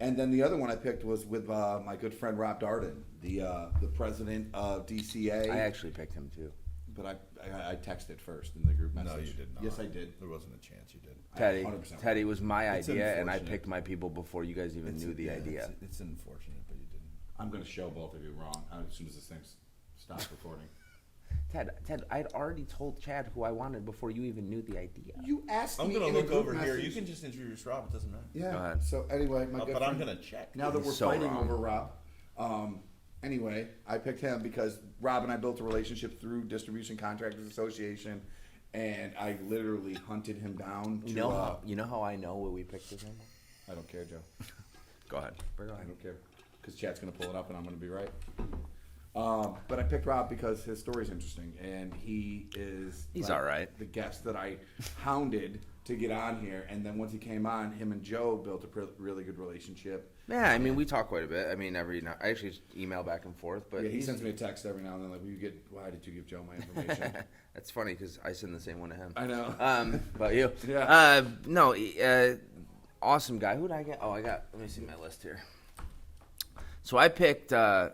Speaker 1: And then the other one I picked was with my good friend Rob Darden, the president of DCA.
Speaker 3: I actually picked him too.
Speaker 1: But I texted first in the group message.
Speaker 2: No, you did not.
Speaker 1: Yes, I did.
Speaker 2: There wasn't a chance you did.
Speaker 3: Teddy.
Speaker 1: 100%.
Speaker 3: Teddy was my
Speaker 2: It's
Speaker 3: idea, and I
Speaker 2: unfortunate.
Speaker 3: picked my people before you guys even knew the idea.
Speaker 2: It's unfortunate, but you didn't.
Speaker 1: I'm going to show both of you wrong as soon as this thing stops recording.
Speaker 3: Ted, I'd already told Chad who I wanted before you even knew the idea.
Speaker 1: You asked
Speaker 2: I'm
Speaker 1: me
Speaker 2: gonna
Speaker 1: in a
Speaker 2: look
Speaker 1: group
Speaker 2: over here.
Speaker 1: message.
Speaker 2: You can just introduce Rob. It doesn't matter.
Speaker 1: Yeah.
Speaker 3: Go ahead.
Speaker 1: So anyway, my good
Speaker 2: But I'm
Speaker 1: friend-
Speaker 2: gonna check.
Speaker 1: Now that we're
Speaker 3: So
Speaker 1: fighting
Speaker 3: wrong.
Speaker 1: over Rob, anyway, I picked him because Rob and I built a relationship through Distribution Contractors Association, and I literally hunted him down. To,
Speaker 3: You know how I know what we picked him?
Speaker 1: I don't care, Joe.
Speaker 3: Go ahead. Bring it
Speaker 1: I
Speaker 3: on.
Speaker 1: don't care because Chad's going to pull it up, and I'm going to be right. But I picked Rob because his story is interesting, and he's
Speaker 3: all right.
Speaker 1: The guest that I hounded to get on here, and then once he came on, him and Joe built a really good relationship.
Speaker 3: Yeah, I mean, we talk quite a bit. I mean, I actually email back and forth, but
Speaker 1: Yeah, he
Speaker 3: he's-
Speaker 1: sends me a text every now and then, like, why did you give Joe my information?
Speaker 3: That's funny because I send the same one to him.
Speaker 1: I know.
Speaker 3: About you.
Speaker 1: Yeah.
Speaker 3: No, awesome guy. Who did I get? Oh, let me see my list here. So I picked a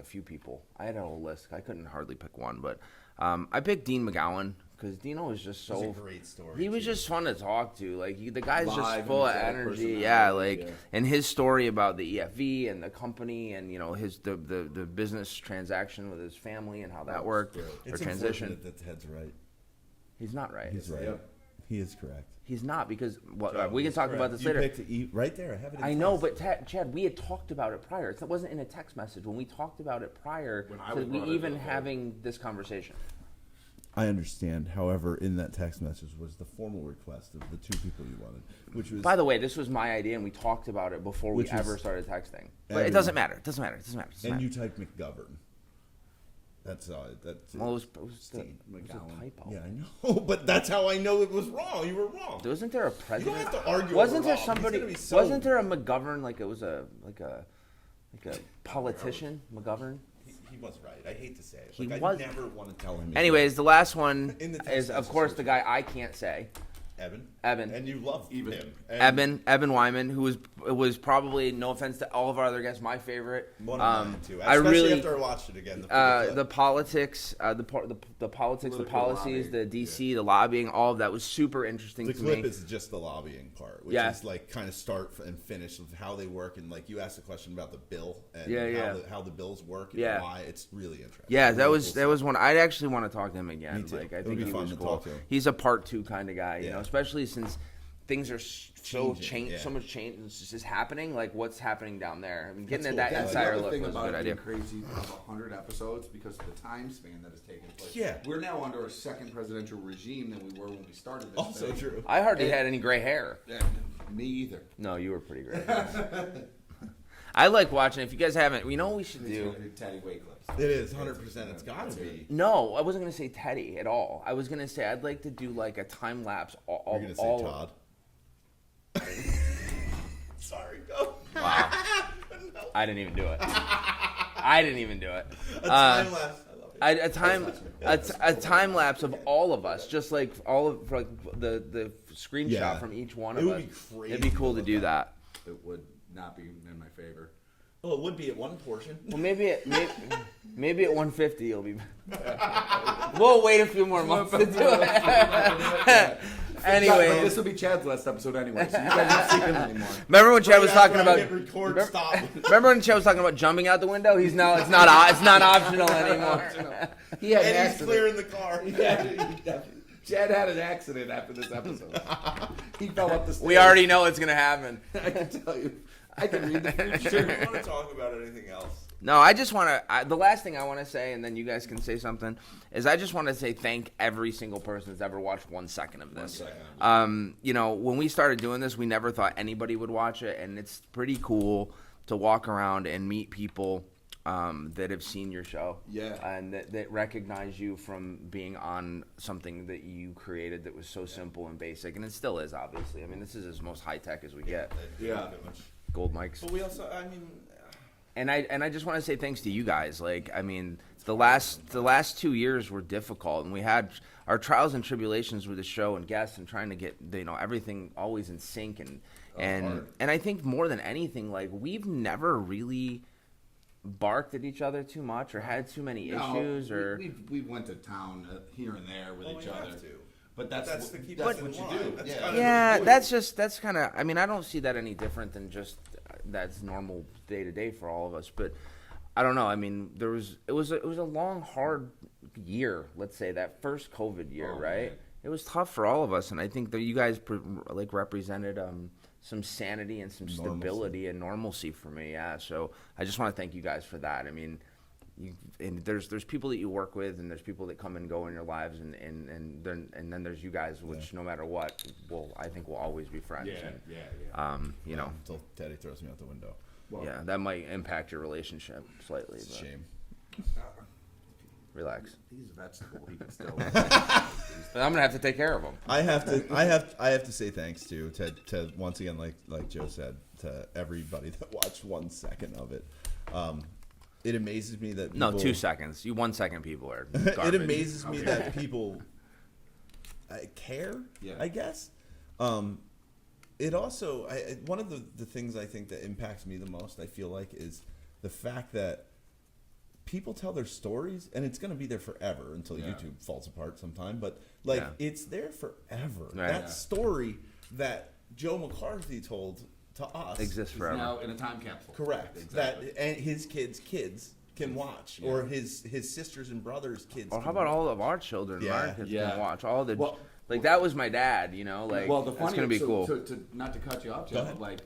Speaker 3: few people. I had a whole list. I couldn't hardly pick one, but I picked Dean McGowan because Dino was just so.
Speaker 2: It was a great story,
Speaker 3: He was
Speaker 2: too.
Speaker 3: just fun to talk to. Like the guy's
Speaker 1: Live,
Speaker 3: just full of
Speaker 1: energetic
Speaker 3: energy.
Speaker 1: personality,
Speaker 3: Yeah, like
Speaker 1: yeah.
Speaker 3: and his story about the EFV and the company and the business transaction with his family and how that worked or
Speaker 2: It's
Speaker 3: transition.
Speaker 2: unfortunate that Ted's right.
Speaker 3: He's not right.
Speaker 2: He's right.
Speaker 1: Yep.
Speaker 2: He is correct.
Speaker 3: He's not because
Speaker 2: Joe,
Speaker 3: we can
Speaker 2: he's
Speaker 3: talk
Speaker 2: correct.
Speaker 3: about this
Speaker 2: You
Speaker 3: later.
Speaker 2: picked right there. I have it. In
Speaker 3: I know,
Speaker 2: text.
Speaker 3: but Chad, we had talked about it prior. It wasn't in a text message. When we talked about it prior
Speaker 1: When I
Speaker 3: to
Speaker 1: was
Speaker 3: we
Speaker 1: brought it
Speaker 3: even
Speaker 1: up,
Speaker 3: having this conversation.
Speaker 2: I understand. However, in that text message was the formal request of the two people you wanted, which was
Speaker 3: By the way, this was my idea, and we talked about it before we
Speaker 2: Which was
Speaker 3: ever started texting. But
Speaker 2: everyone.
Speaker 3: it doesn't matter. It doesn't matter. It doesn't matter. It doesn't
Speaker 2: and
Speaker 3: matter.
Speaker 2: you typed McGovern. That's that's.
Speaker 3: Well, it was a
Speaker 1: Steve McGowan.
Speaker 3: typo.
Speaker 2: Yeah, I know, but that's how I know it was wrong. You were wrong.
Speaker 3: Wasn't there a
Speaker 2: You
Speaker 3: president?
Speaker 2: don't have to argue.
Speaker 3: Wasn't
Speaker 2: over
Speaker 3: there
Speaker 2: Rob. He's
Speaker 3: somebody?
Speaker 2: gonna be so-
Speaker 3: Wasn't there a McGovern? Like it was a politician McGovern.
Speaker 2: He was right. I hate to say it.
Speaker 3: He was.
Speaker 2: I never want to tell him.
Speaker 3: Anyways, the last one
Speaker 2: In the text
Speaker 3: is, of
Speaker 2: message
Speaker 3: course, the
Speaker 2: section.
Speaker 3: guy I can't say.
Speaker 2: Evan, and you love him.
Speaker 3: Evan Wyman, who was probably, no offense to all of our other guests, my favorite.
Speaker 2: One of mine too.
Speaker 3: I
Speaker 2: Especially
Speaker 3: really
Speaker 2: after I watched it again.
Speaker 3: the politics, the politics, the policies,
Speaker 1: lobbying.
Speaker 3: the DC, the lobbying, all of that was super interesting
Speaker 2: The
Speaker 3: to
Speaker 2: clip
Speaker 3: me.
Speaker 2: is just the lobbying part, which is like kind of start and finish of how they work, and like you asked a question about the bill and how the bills work and why. It's really interesting.
Speaker 3: Yeah, that was one. I'd actually want to talk to him again.
Speaker 2: Me too.
Speaker 3: Like, I
Speaker 2: It
Speaker 3: think
Speaker 2: would be
Speaker 3: he
Speaker 2: fun
Speaker 3: was
Speaker 2: to
Speaker 3: cool.
Speaker 2: talk to him.
Speaker 3: He's a part 2 kind of guy, you know, especially since things are so much change is happening. Like, what's happening down there? I mean, getting at that insider look was a good idea.
Speaker 1: Crazy of 100 episodes because of the time span that has taken place.
Speaker 2: Yeah.
Speaker 1: We're now under a second presidential regime than we were when we started this
Speaker 2: Also
Speaker 1: thing.
Speaker 2: true.
Speaker 3: I hardly had any gray hair.
Speaker 1: Yeah, me either.
Speaker 3: No, you were pretty great. I like watching. If you guys haven't, you know what we should do?
Speaker 1: Teddy Way clips.
Speaker 2: It is 100%. It's got to be.
Speaker 3: No, I wasn't gonna say Teddy at all. I was gonna say I'd like to do like a time lapse.
Speaker 2: You're gonna say Todd. Sorry, go.
Speaker 3: Wow. I didn't even do it.
Speaker 2: A time lapse. I love it.
Speaker 3: A time lapse of all of us, just like all of like the screenshot from each one of
Speaker 2: It would
Speaker 3: us.
Speaker 2: be crazy
Speaker 3: It'd be cool
Speaker 2: to
Speaker 3: to do that.
Speaker 1: It would not be in my favor.
Speaker 2: Well, it would be at one portion.
Speaker 3: Well, maybe at 150 it'll be. We'll wait a few more months to do it. Anyway,
Speaker 1: this will be Chad's last episode anyway, so you guys won't see him anymore.
Speaker 3: remember when Chad was talking about?
Speaker 2: Record, stop.
Speaker 3: Remember when Chad was talking about jumping out the window? He's now it's not optional anymore.
Speaker 1: He had an
Speaker 2: And he's
Speaker 1: accident.
Speaker 2: clearing the car.
Speaker 1: Chad had an accident after this episode. He fell up the stairs.
Speaker 3: We already know it's gonna happen.
Speaker 1: I can tell you. I can read the
Speaker 2: Do you
Speaker 1: future.
Speaker 2: want to talk about anything else?
Speaker 3: No, I just want to. The last thing I want to say, and then you guys can say something, is I just want to say thank every single person that's ever watched 1 second of this. You know, when we started doing this, we never thought anybody would watch it, and it's pretty cool to walk around and meet people that have seen your show.
Speaker 1: Yeah.
Speaker 3: And that recognize you from being on something that you created that was so simple and basic, and it still is, obviously. I mean, this is as most high tech as we get.
Speaker 1: Yeah.
Speaker 3: Gold mics.
Speaker 2: But we also, I mean,
Speaker 3: And I just want to say thanks to you guys. Like, I mean, the last 2 years were difficult, and we had our trials and tribulations with the show and guests and trying to get everything always in sync and I think more than anything, like, we've never really barked at each other too much or had too many issues or
Speaker 1: we went to town here and there with each other. But
Speaker 2: that's
Speaker 1: what you
Speaker 2: do.
Speaker 3: yeah, that's kind of. I mean, I don't see that any different than just that's normal day to day for all of us. But I don't know. I mean, it was a long, hard year. Let's say that first COVID year, right?
Speaker 1: Man.
Speaker 3: It was tough for all of us, and I think that you guys like represented some sanity and some stability and normalcy for me. Yeah, so I just want to thank you guys for that. I mean. And there's people that you work with, and there's people that come and go in your lives, and then there's you guys, which no matter what, I think we'll always be friends.
Speaker 1: Yeah.
Speaker 3: You know,
Speaker 2: Until Teddy throws me out the window.
Speaker 1: Well,
Speaker 3: yeah, that might impact your relationship slightly.
Speaker 2: It's a
Speaker 3: But
Speaker 2: shame.
Speaker 3: relax.
Speaker 1: He's a vegetable. He can still.
Speaker 3: But I'm gonna have to take care of him.
Speaker 2: I have to say thanks to once again, like Joe said, to everybody that watched 1 second of it. It amazes me that people,
Speaker 3: No, 2 seconds. 1 second people are.
Speaker 2: it
Speaker 3: Garbage.
Speaker 2: amazes me that people care.
Speaker 1: Yeah.
Speaker 2: I guess. It also one of the things I think that impacts me the most, I feel like, is the fact that people tell their stories, and it's going to be there forever until YouTube falls apart sometime. But it's there forever.
Speaker 3: Right.
Speaker 2: That story that Joe McCarthy told to us
Speaker 3: Exists forever.
Speaker 1: Now in a time capsule.
Speaker 2: Correct.
Speaker 1: Exactly.
Speaker 2: That and his kids can watch, or his sisters and brothers' kids.
Speaker 3: Or
Speaker 2: can
Speaker 3: how about
Speaker 2: watch.
Speaker 3: all of our children?
Speaker 2: Yeah.
Speaker 3: Our kids
Speaker 1: Yeah.
Speaker 3: can watch all the.
Speaker 1: Well-
Speaker 3: like that was my dad. You know, like
Speaker 1: Well, the
Speaker 3: that's
Speaker 1: funny
Speaker 3: gonna be
Speaker 1: so,
Speaker 3: cool.
Speaker 1: To not to cut you off,
Speaker 2: Go
Speaker 1: Jeff,
Speaker 2: ahead.
Speaker 1: like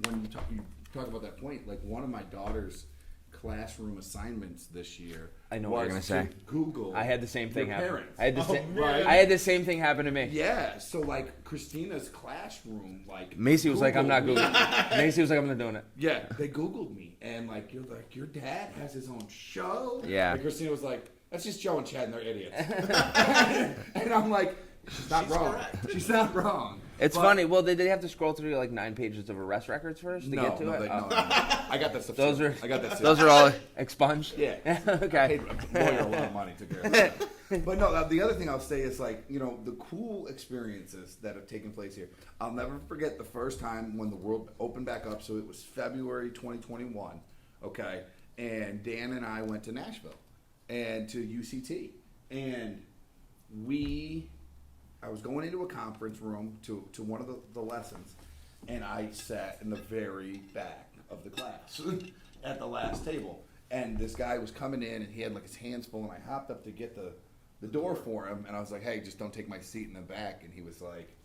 Speaker 1: when you talk about that point, like one of my daughter's classroom assignments this year.
Speaker 3: I know what you're
Speaker 1: was
Speaker 3: gonna say.
Speaker 1: to Google.
Speaker 3: I had the same thing
Speaker 1: your
Speaker 3: happen.
Speaker 1: parents.
Speaker 3: I had the
Speaker 2: man.
Speaker 3: I had the same thing happen to me.
Speaker 1: Yeah, so like Christina's classroom, like
Speaker 3: Macy was like, "I'm not
Speaker 1: Googled me.
Speaker 3: Googling." Macy was like, "I'm not doing it."
Speaker 1: Yeah, they Googled me, and like your dad has his own show.
Speaker 3: Yeah.
Speaker 1: and Christina was like, "That's just Joe and Chad, and they're idiots." And I'm like, she's not wrong.
Speaker 2: correct.
Speaker 1: She's not wrong.
Speaker 3: It's
Speaker 1: But-
Speaker 3: funny. Well, did they have to scroll through like 9 pages of arrest records first to get to it?
Speaker 1: No. I got that stuff.
Speaker 3: Those
Speaker 1: sealed.
Speaker 3: are
Speaker 1: I got that.
Speaker 3: those
Speaker 1: sealed.
Speaker 3: are all expunged.
Speaker 1: Yeah.
Speaker 3: Okay.
Speaker 1: I paid a lawyer a lot of money to care of that. But no, the other thing I'll say is like, the cool experiences that have taken place here. I'll never forget the first time when the world opened back up. So it was February 2021. Okay. And Dan and I went to Nashville and to UCT. And I was going into a conference room to one of the lessons. And I sat in the very back of the class at the last table. And this guy was coming in, and he had like his hands full, and I hopped up to get the door for him, and I was like, hey, just don't take my seat in the back. And he was like,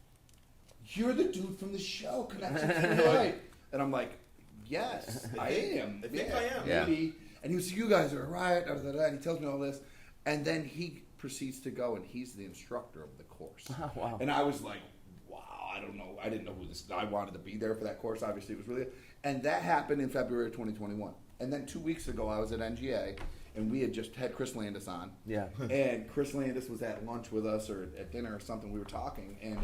Speaker 1: you're the dude from the show, Connections for Life. And I'm like, yes, I am.
Speaker 2: I think I am.
Speaker 3: Yeah.
Speaker 1: Maybe. And he was like, you guys are right, and he tells me all this. And then he proceeds to go, and he's the instructor of the course.
Speaker 3: Oh, wow.
Speaker 1: And I was like, wow, I don't know. I didn't know who this. I wanted to be there for that course. Obviously, it was really. And that happened in February of 2021. And then 2 weeks ago, I was at NGA, and we had just had Chris Landis on.
Speaker 3: Yeah.
Speaker 1: And Chris Landis was at lunch with us or at dinner or something. We were talking, and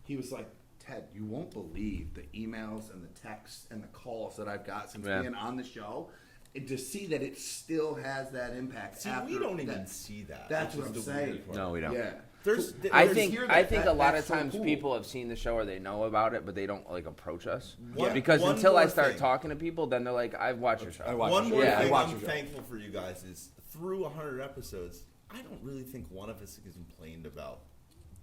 Speaker 1: he was like, Ted, you won't believe the emails and the texts and the calls that I've got since
Speaker 3: Yeah.
Speaker 1: being on the show. And to see that it still has that impact.
Speaker 2: See,
Speaker 1: after
Speaker 2: we don't even
Speaker 1: that.
Speaker 2: see that.
Speaker 1: That's
Speaker 2: which
Speaker 1: what
Speaker 2: is
Speaker 1: I'm
Speaker 2: the weird
Speaker 1: saying.
Speaker 2: part.
Speaker 3: No, we don't.
Speaker 1: Yeah.
Speaker 3: I
Speaker 1: There's
Speaker 3: think
Speaker 1: here
Speaker 3: I
Speaker 1: that-
Speaker 3: think
Speaker 1: that-
Speaker 3: a lot of
Speaker 1: that's so
Speaker 3: times
Speaker 1: cool.
Speaker 3: people have seen the show or they know about it, but they don't like approach us.
Speaker 2: One-
Speaker 3: Because
Speaker 2: one
Speaker 3: until I
Speaker 2: more
Speaker 3: start
Speaker 2: thing.
Speaker 3: talking to people, then they're like, "I've watched your show."
Speaker 1: I watch
Speaker 2: One
Speaker 1: your
Speaker 2: more
Speaker 1: show.
Speaker 3: Yeah,
Speaker 2: thing
Speaker 1: I watch
Speaker 2: I'm
Speaker 1: your show.
Speaker 2: thankful for you guys is through 100 episodes, I don't really think one of us has complained about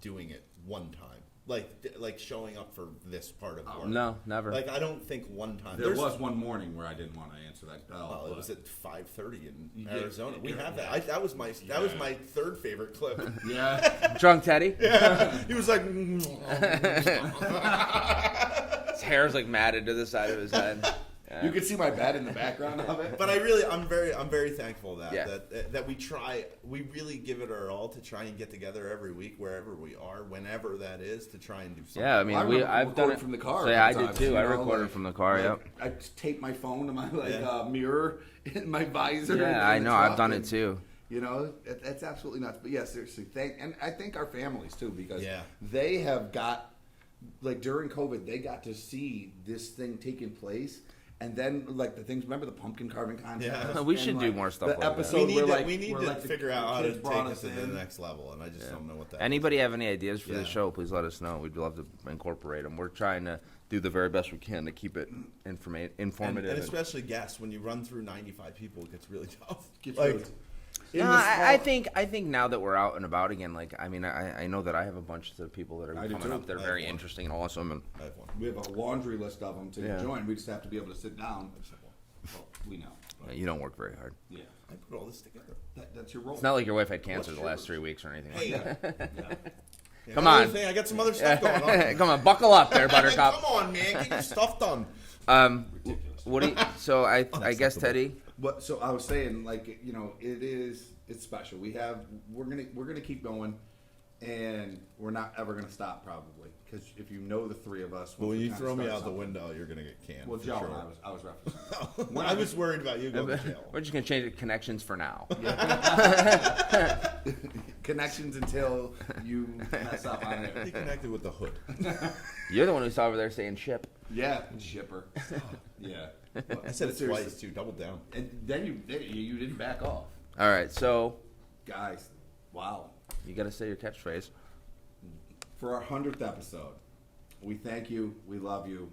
Speaker 2: doing it one time. Like showing up for this part of work.
Speaker 3: No, never.
Speaker 2: Like I don't think one time.
Speaker 1: There was one morning where I didn't want to answer that bell.
Speaker 2: Well, it
Speaker 1: but-
Speaker 2: was at 5:30 in
Speaker 1: Yeah,
Speaker 2: Arizona. We
Speaker 1: yeah,
Speaker 2: have
Speaker 1: yeah.
Speaker 2: that. That was my third favorite clip.
Speaker 1: Yeah.
Speaker 3: Drunk Teddy.
Speaker 2: He was like,
Speaker 3: His hair's like matted to the side of his head. Yeah.
Speaker 1: You can see my bed in the background of it.
Speaker 2: but I'm very thankful that
Speaker 3: Yeah.
Speaker 2: that we really give it our all to try and get together every week wherever we are, whenever that is, to try and do something.
Speaker 3: Yeah, I mean,
Speaker 1: I remember
Speaker 3: I've done
Speaker 1: recording
Speaker 3: it
Speaker 1: from the car
Speaker 3: So, yeah, I did
Speaker 1: sometimes,
Speaker 3: too.
Speaker 1: you
Speaker 3: I
Speaker 1: know,
Speaker 3: recorded
Speaker 1: like-
Speaker 3: from the car. Yep.
Speaker 1: I just tape my phone to my
Speaker 2: Yeah.
Speaker 1: mirror in my visor.
Speaker 3: Yeah, I
Speaker 1: in the
Speaker 3: know. I've
Speaker 1: truck,
Speaker 3: done
Speaker 1: and,
Speaker 3: it too.
Speaker 1: You know, that's absolutely nuts. But yeah, seriously, and I thank our families too, because
Speaker 2: Yeah.
Speaker 1: they have got, like during COVID, they got to see this thing taking place. And then, like the things, remember the pumpkin carving contest?
Speaker 2: Yeah.
Speaker 3: We
Speaker 1: And,
Speaker 3: should do
Speaker 1: like,
Speaker 3: more stuff
Speaker 1: The
Speaker 3: like that.
Speaker 1: episode
Speaker 2: we
Speaker 1: where,
Speaker 2: need
Speaker 1: like,
Speaker 2: we need
Speaker 1: where,
Speaker 2: to
Speaker 1: like, the
Speaker 2: figure out how to
Speaker 1: kids
Speaker 2: take
Speaker 1: brought
Speaker 2: us to the
Speaker 1: in.
Speaker 2: next level, and I just don't know what that.
Speaker 3: Anybody have any ideas for the
Speaker 2: Yeah.
Speaker 3: show? Please let us know. We'd love to incorporate them. We're trying to do the very best we can to keep it informative.
Speaker 2: and especially guests. When you run through 95 people, it gets really tough.
Speaker 1: Gets
Speaker 2: Like,
Speaker 1: really-
Speaker 3: No,
Speaker 1: in the
Speaker 3: I
Speaker 1: small-
Speaker 3: think now that we're out and about again, like I mean, I know that I have a bunch of people that are
Speaker 1: I do
Speaker 3: coming
Speaker 1: too.
Speaker 3: up. They're
Speaker 2: I have
Speaker 3: very
Speaker 2: one.
Speaker 3: interesting and awesome. And
Speaker 2: I have one.
Speaker 1: We have a laundry list of them to
Speaker 3: Yeah.
Speaker 1: join. We just have to be able to sit down. It's like, well, we know. But,
Speaker 3: you don't work very hard.
Speaker 1: yeah,
Speaker 2: I put all this together.
Speaker 1: that's your role.
Speaker 3: It's not like your wife had cancer
Speaker 1: What's
Speaker 3: the last
Speaker 1: yours?
Speaker 3: 3 weeks or anything.
Speaker 2: Hey,
Speaker 3: Like that.
Speaker 2: yeah,
Speaker 3: Come
Speaker 2: another
Speaker 3: on.
Speaker 2: thing, I got some other stuff going on.
Speaker 3: Come on, buckle up there, Buttercup.
Speaker 2: Come on, man, get your stuff done.
Speaker 3: What do you? So I guess Teddy.
Speaker 1: But so I was saying, like, you know, it's special. We're gonna keep going, and we're not ever gonna stop probably, because if you know the three of us,
Speaker 2: But when
Speaker 1: we
Speaker 2: you
Speaker 1: kinda
Speaker 2: throw me
Speaker 1: start
Speaker 2: out the
Speaker 1: something-
Speaker 2: window, you're gonna get canned.
Speaker 1: Well,
Speaker 2: for
Speaker 1: Joe
Speaker 2: sure.
Speaker 1: and I was referencing.
Speaker 2: I was worried about you going to jail.
Speaker 3: We're just gonna change it connections for now.
Speaker 1: Connections until you mess up on
Speaker 2: Be
Speaker 1: it.
Speaker 2: connected with the hood.
Speaker 3: You're the one who's over there saying ship.
Speaker 1: Yeah, shipper. Yeah.
Speaker 2: I said it
Speaker 1: Seriously.
Speaker 2: twice too. Double down.
Speaker 1: And then you didn't back off,
Speaker 3: All right, so
Speaker 1: guys. Wow.
Speaker 3: you got to say your catchphrase.
Speaker 1: For our 100th episode, we thank you. We love you.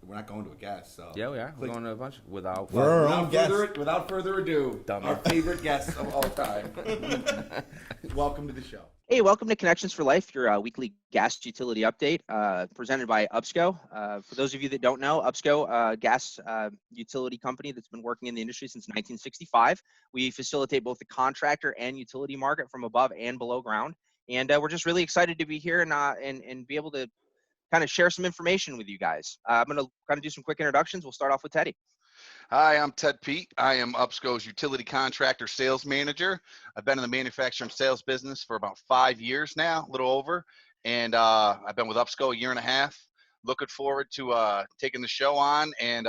Speaker 1: We're not going to a guest, so
Speaker 3: Yeah, we are. We're
Speaker 1: Click-
Speaker 3: going to a bunch without.
Speaker 2: We're our own
Speaker 1: without further ado,
Speaker 3: Dummy.
Speaker 1: our favorite guest of all time. Welcome to the show.
Speaker 4: Hey, welcome to Connections for Life, your weekly gas utility update presented by UPSCO. For those of you that don't know, UPSCO, gas utility company that's been working in the industry since 1965. We facilitate both the contractor and utility market from above and below ground. And we're just really excited to be here and be able to kind of share some information with you guys. I'm going to kind of do some quick introductions. We'll start off with Teddy.
Speaker 5: Hi, I'm Ted Pete. I am UPSCO's utility contractor sales manager. I've been in the manufacturing sales business for about 5 years now, a little over. And I've been with UPSCO a year and a half. Looking forward to taking the show on and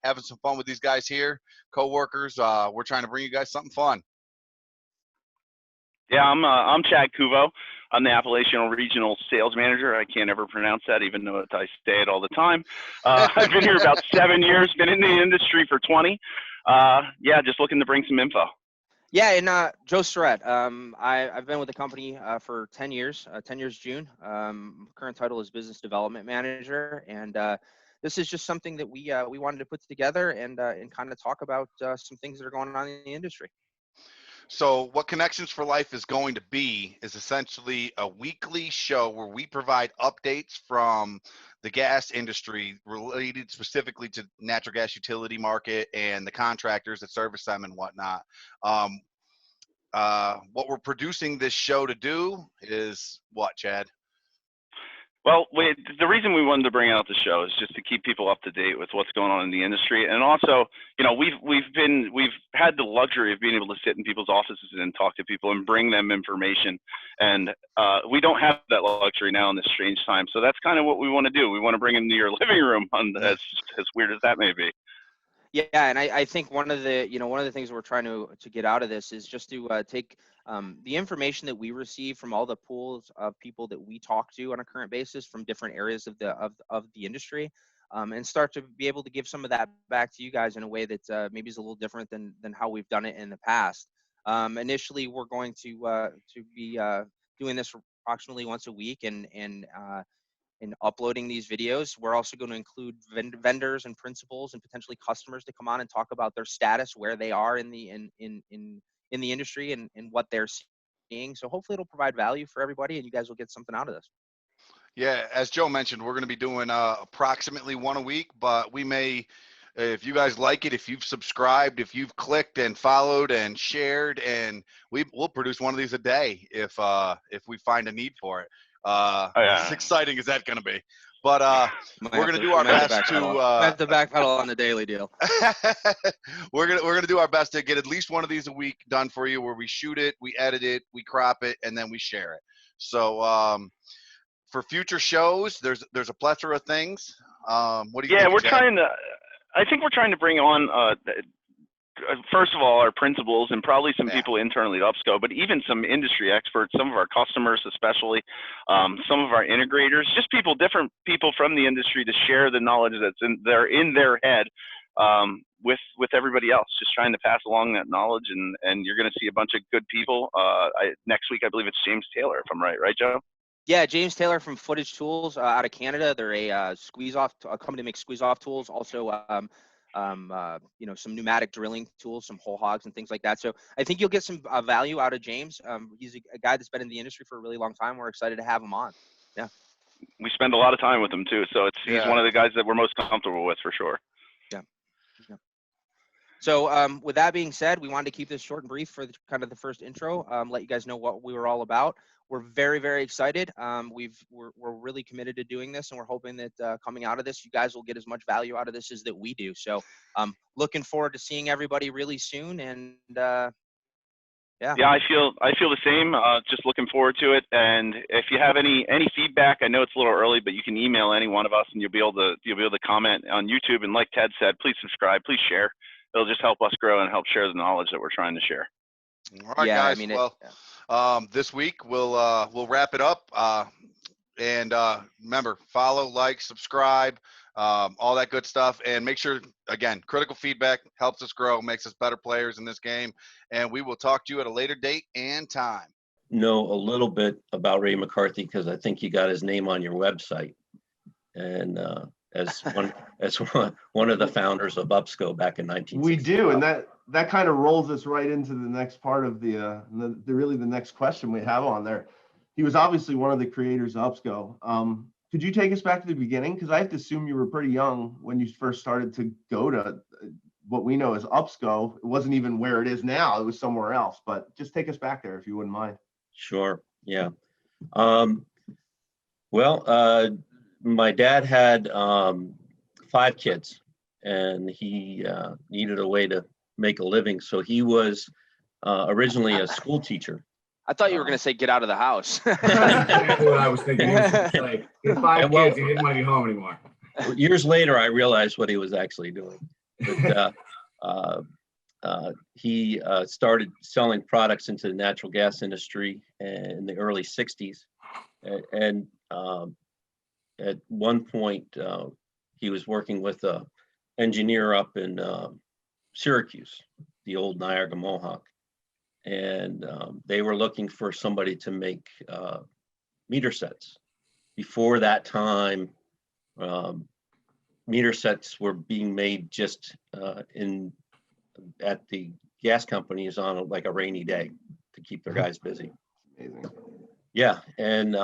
Speaker 5: having some fun with these guys here, co-workers. We're trying to bring you guys something fun.
Speaker 6: Yeah, I'm Chad Kuvo. I'm the Appalachian Regional Sales Manager. I can't ever pronounce that, even though I say it all the time. I've been here about 7 years, been in the industry for 20. Yeah, just looking to bring some info.
Speaker 4: Yeah, and Joe Surratt. I've been with the company for 10 years. 10 years June. Current title is Business Development Manager, and this is just something that we wanted to put together and kind of talk about some things that are going on in the industry.
Speaker 5: So what Connections for Life is going to be is essentially a weekly show where we provide updates from the gas industry related specifically to natural gas utility market and the contractors that service them and whatnot. What we're producing this show to do is what, Chad?
Speaker 6: Well, the reason we wanted to bring out the show is just to keep people up to date with what's going on in the industry, and also, you know, we've had the luxury of being able to sit in people's offices and talk to people and bring them information, and we don't have that luxury now in this strange time. So that's kind of what we want to do. We want to bring them to your living room, as weird as that may be.
Speaker 4: Yeah, and I think one of the things we're trying to get out of this is just to take the information that we receive from all the pools of people that we talk to on a current basis from different areas of the industry, and start to be able to give some of that back to you guys in a way that maybe is a little different than how we've done it in the past. Initially, we're going to be doing this approximately once a week and uploading these videos. We're also going to include vendors and principals and potentially customers to come on and talk about their status, where they are in the industry and what they're seeing. So hopefully it'll provide value for everybody and you guys will get something out of this.
Speaker 5: Yeah, as Joe mentioned, we're going to be doing approximately one a week, but we may, if you guys like it, if you've subscribed, if you've clicked and followed and shared, and we'll produce one of these a day if we find a need for it. As exciting as that going to be, but we're going to do our best to
Speaker 4: have to backpedal on the daily deal.
Speaker 5: we're going to do our best to get at least one of these a week done for you, where we shoot it, we edit it, we crop it, and then we share it. So for future shows, there's a plethora of things. What do you think?
Speaker 6: I think we're trying to bring on first of all, our principals and probably some people internally at UPSCO, but even some industry experts, some of our customers, especially some of our integrators, just different people from the industry to share the knowledge that's in their head with everybody else, just trying to pass along that knowledge. And you're going to see a bunch of good people. Next week, I believe it's James Taylor, if I'm right, Joe?
Speaker 4: Yeah, James Taylor from Footage Tools out of Canada. They're a company that makes squeeze-off tools. Also, some pneumatic drilling tools, some whole hogs and things like that. So I think you'll get some value out of James. He's a guy that's been in the industry for a really long time. We're excited to have him on. Yeah.
Speaker 6: We spend a lot of time with him too. So he's one of the guys that we're most comfortable with for sure.
Speaker 4: Yeah. So with that being said, we wanted to keep this short and brief for kind of the first intro, let you guys know what we were all about. We're very, very excited. We're really committed to doing this, and we're hoping that coming out of this, you guys will get as much value out of this as that we do. So looking forward to seeing everybody really soon. And yeah,
Speaker 6: I feel the same. Just looking forward to it. And if you have any feedback, I know it's a little early, but you can email any one of us, and you'll be able to comment on YouTube. And like Ted said, please subscribe, please share. It'll just help us grow and help share the knowledge that we're trying to share.
Speaker 5: All right, guys. This week we'll wrap it up. And remember, follow, like, subscribe, all that good stuff. And make sure, again, critical feedback helps us grow, makes us better players in this game. And we will talk to you at a later date and time.
Speaker 7: Know a little bit about Ray McCarthy because I think you got his name on your website. And as one of the founders of UPSCO back in 1965.
Speaker 8: We do, and that kind of rolls us right into the next part of the next question we have on there. He was obviously one of the creators of UPSCO. Could you take us back to the beginning? Because I have to assume you were pretty young when you first started to go to what we know as UPSCO. It wasn't even where it is now. It was somewhere else. But just take us back there if you wouldn't mind.
Speaker 7: Sure. Yeah. My dad had 5 kids, and he needed a way to make a living. So he was originally a school teacher.
Speaker 4: I thought you were going to say get out of the house.
Speaker 9: Exactly what I was thinking. Like, he had 5 kids, he didn't want to be home anymore.
Speaker 7: Years later, I realized what he was actually doing. But, he started selling products into the natural gas industry in the early 60s. And at one point, he was working with an engineer up in Syracuse, the old Niagara Mohawk. And they were looking for somebody to make meter sets. Before that time, meter sets were being made just at the gas companies on like a rainy day to keep their guys busy.
Speaker 8: Amazing.
Speaker 7: Yeah, and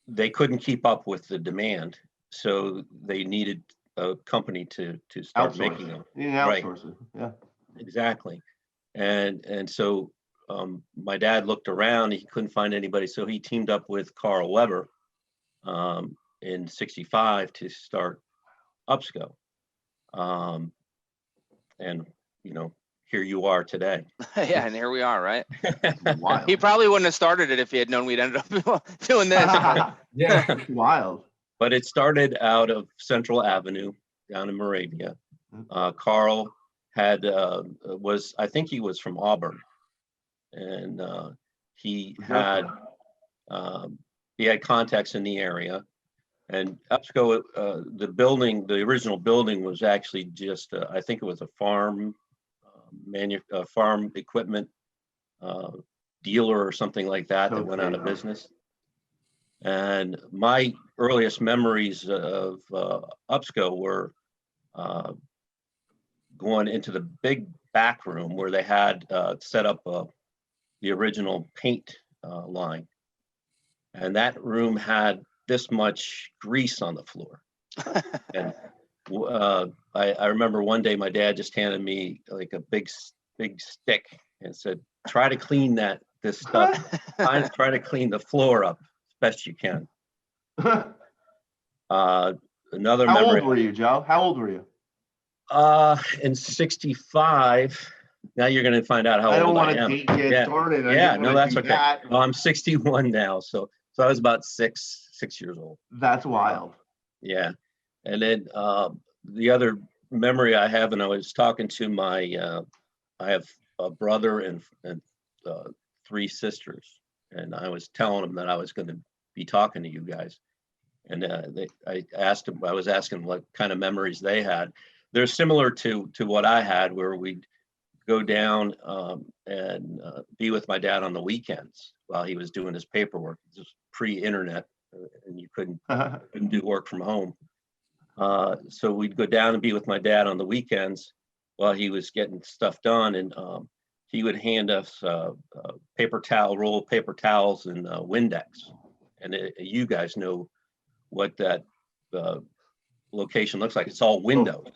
Speaker 7: they couldn't keep up with the demand, so they needed a company to start making them.
Speaker 8: You need an outsourcer. Yeah.
Speaker 7: Exactly. And so my dad looked around, he couldn't find anybody, so he teamed up with Carl Weber in '65 to start UPSCO. And you know, here you are today.
Speaker 4: Yeah, and here we are, right?
Speaker 8: Wild.
Speaker 4: He probably wouldn't have started it if he had known we'd ended up doing this.
Speaker 9: Yeah.
Speaker 8: Wild.
Speaker 7: But it started out of Central Avenue down in Moravia. Carl had I think he was from Auburn, and he had contacts in the area. And UPSCO, the original building was actually just I think it was a farm farm equipment dealer or something like that that went out of business. And my earliest memories of UPSCO were going into the big back room where they had set up the original paint line. And that room had this much grease on the floor. And I remember one day my dad just handed me like a big stick and said, try to clean this stuff. Try to clean the floor up as best you can. Another
Speaker 8: How
Speaker 7: memory.
Speaker 8: old were you, Joe? How old were you?
Speaker 7: In '65. Now you're going to find out how
Speaker 8: I don't
Speaker 7: old I
Speaker 8: want to
Speaker 7: am.
Speaker 8: date you.
Speaker 7: Yeah.
Speaker 8: Darn it.
Speaker 7: Yeah, no, that's okay. Well, I'm 61 now, so I was about six years old.
Speaker 8: That's wild.
Speaker 7: Yeah, and then the other memory I have, and I was talking to I have a brother and 3 sisters, and I was telling them that I was going to be talking to you guys, and I was asking what kind of memories they had. They're similar to what I had, where we'd go down and be with my dad on the weekends while he was doing his paperwork. It was pre-internet, and you couldn't do work from home. So we'd go down and be with my dad on the weekends while he was getting stuff done, and he would hand us roll of paper towels and Windex. And you guys know what that location looks like. It's all windows.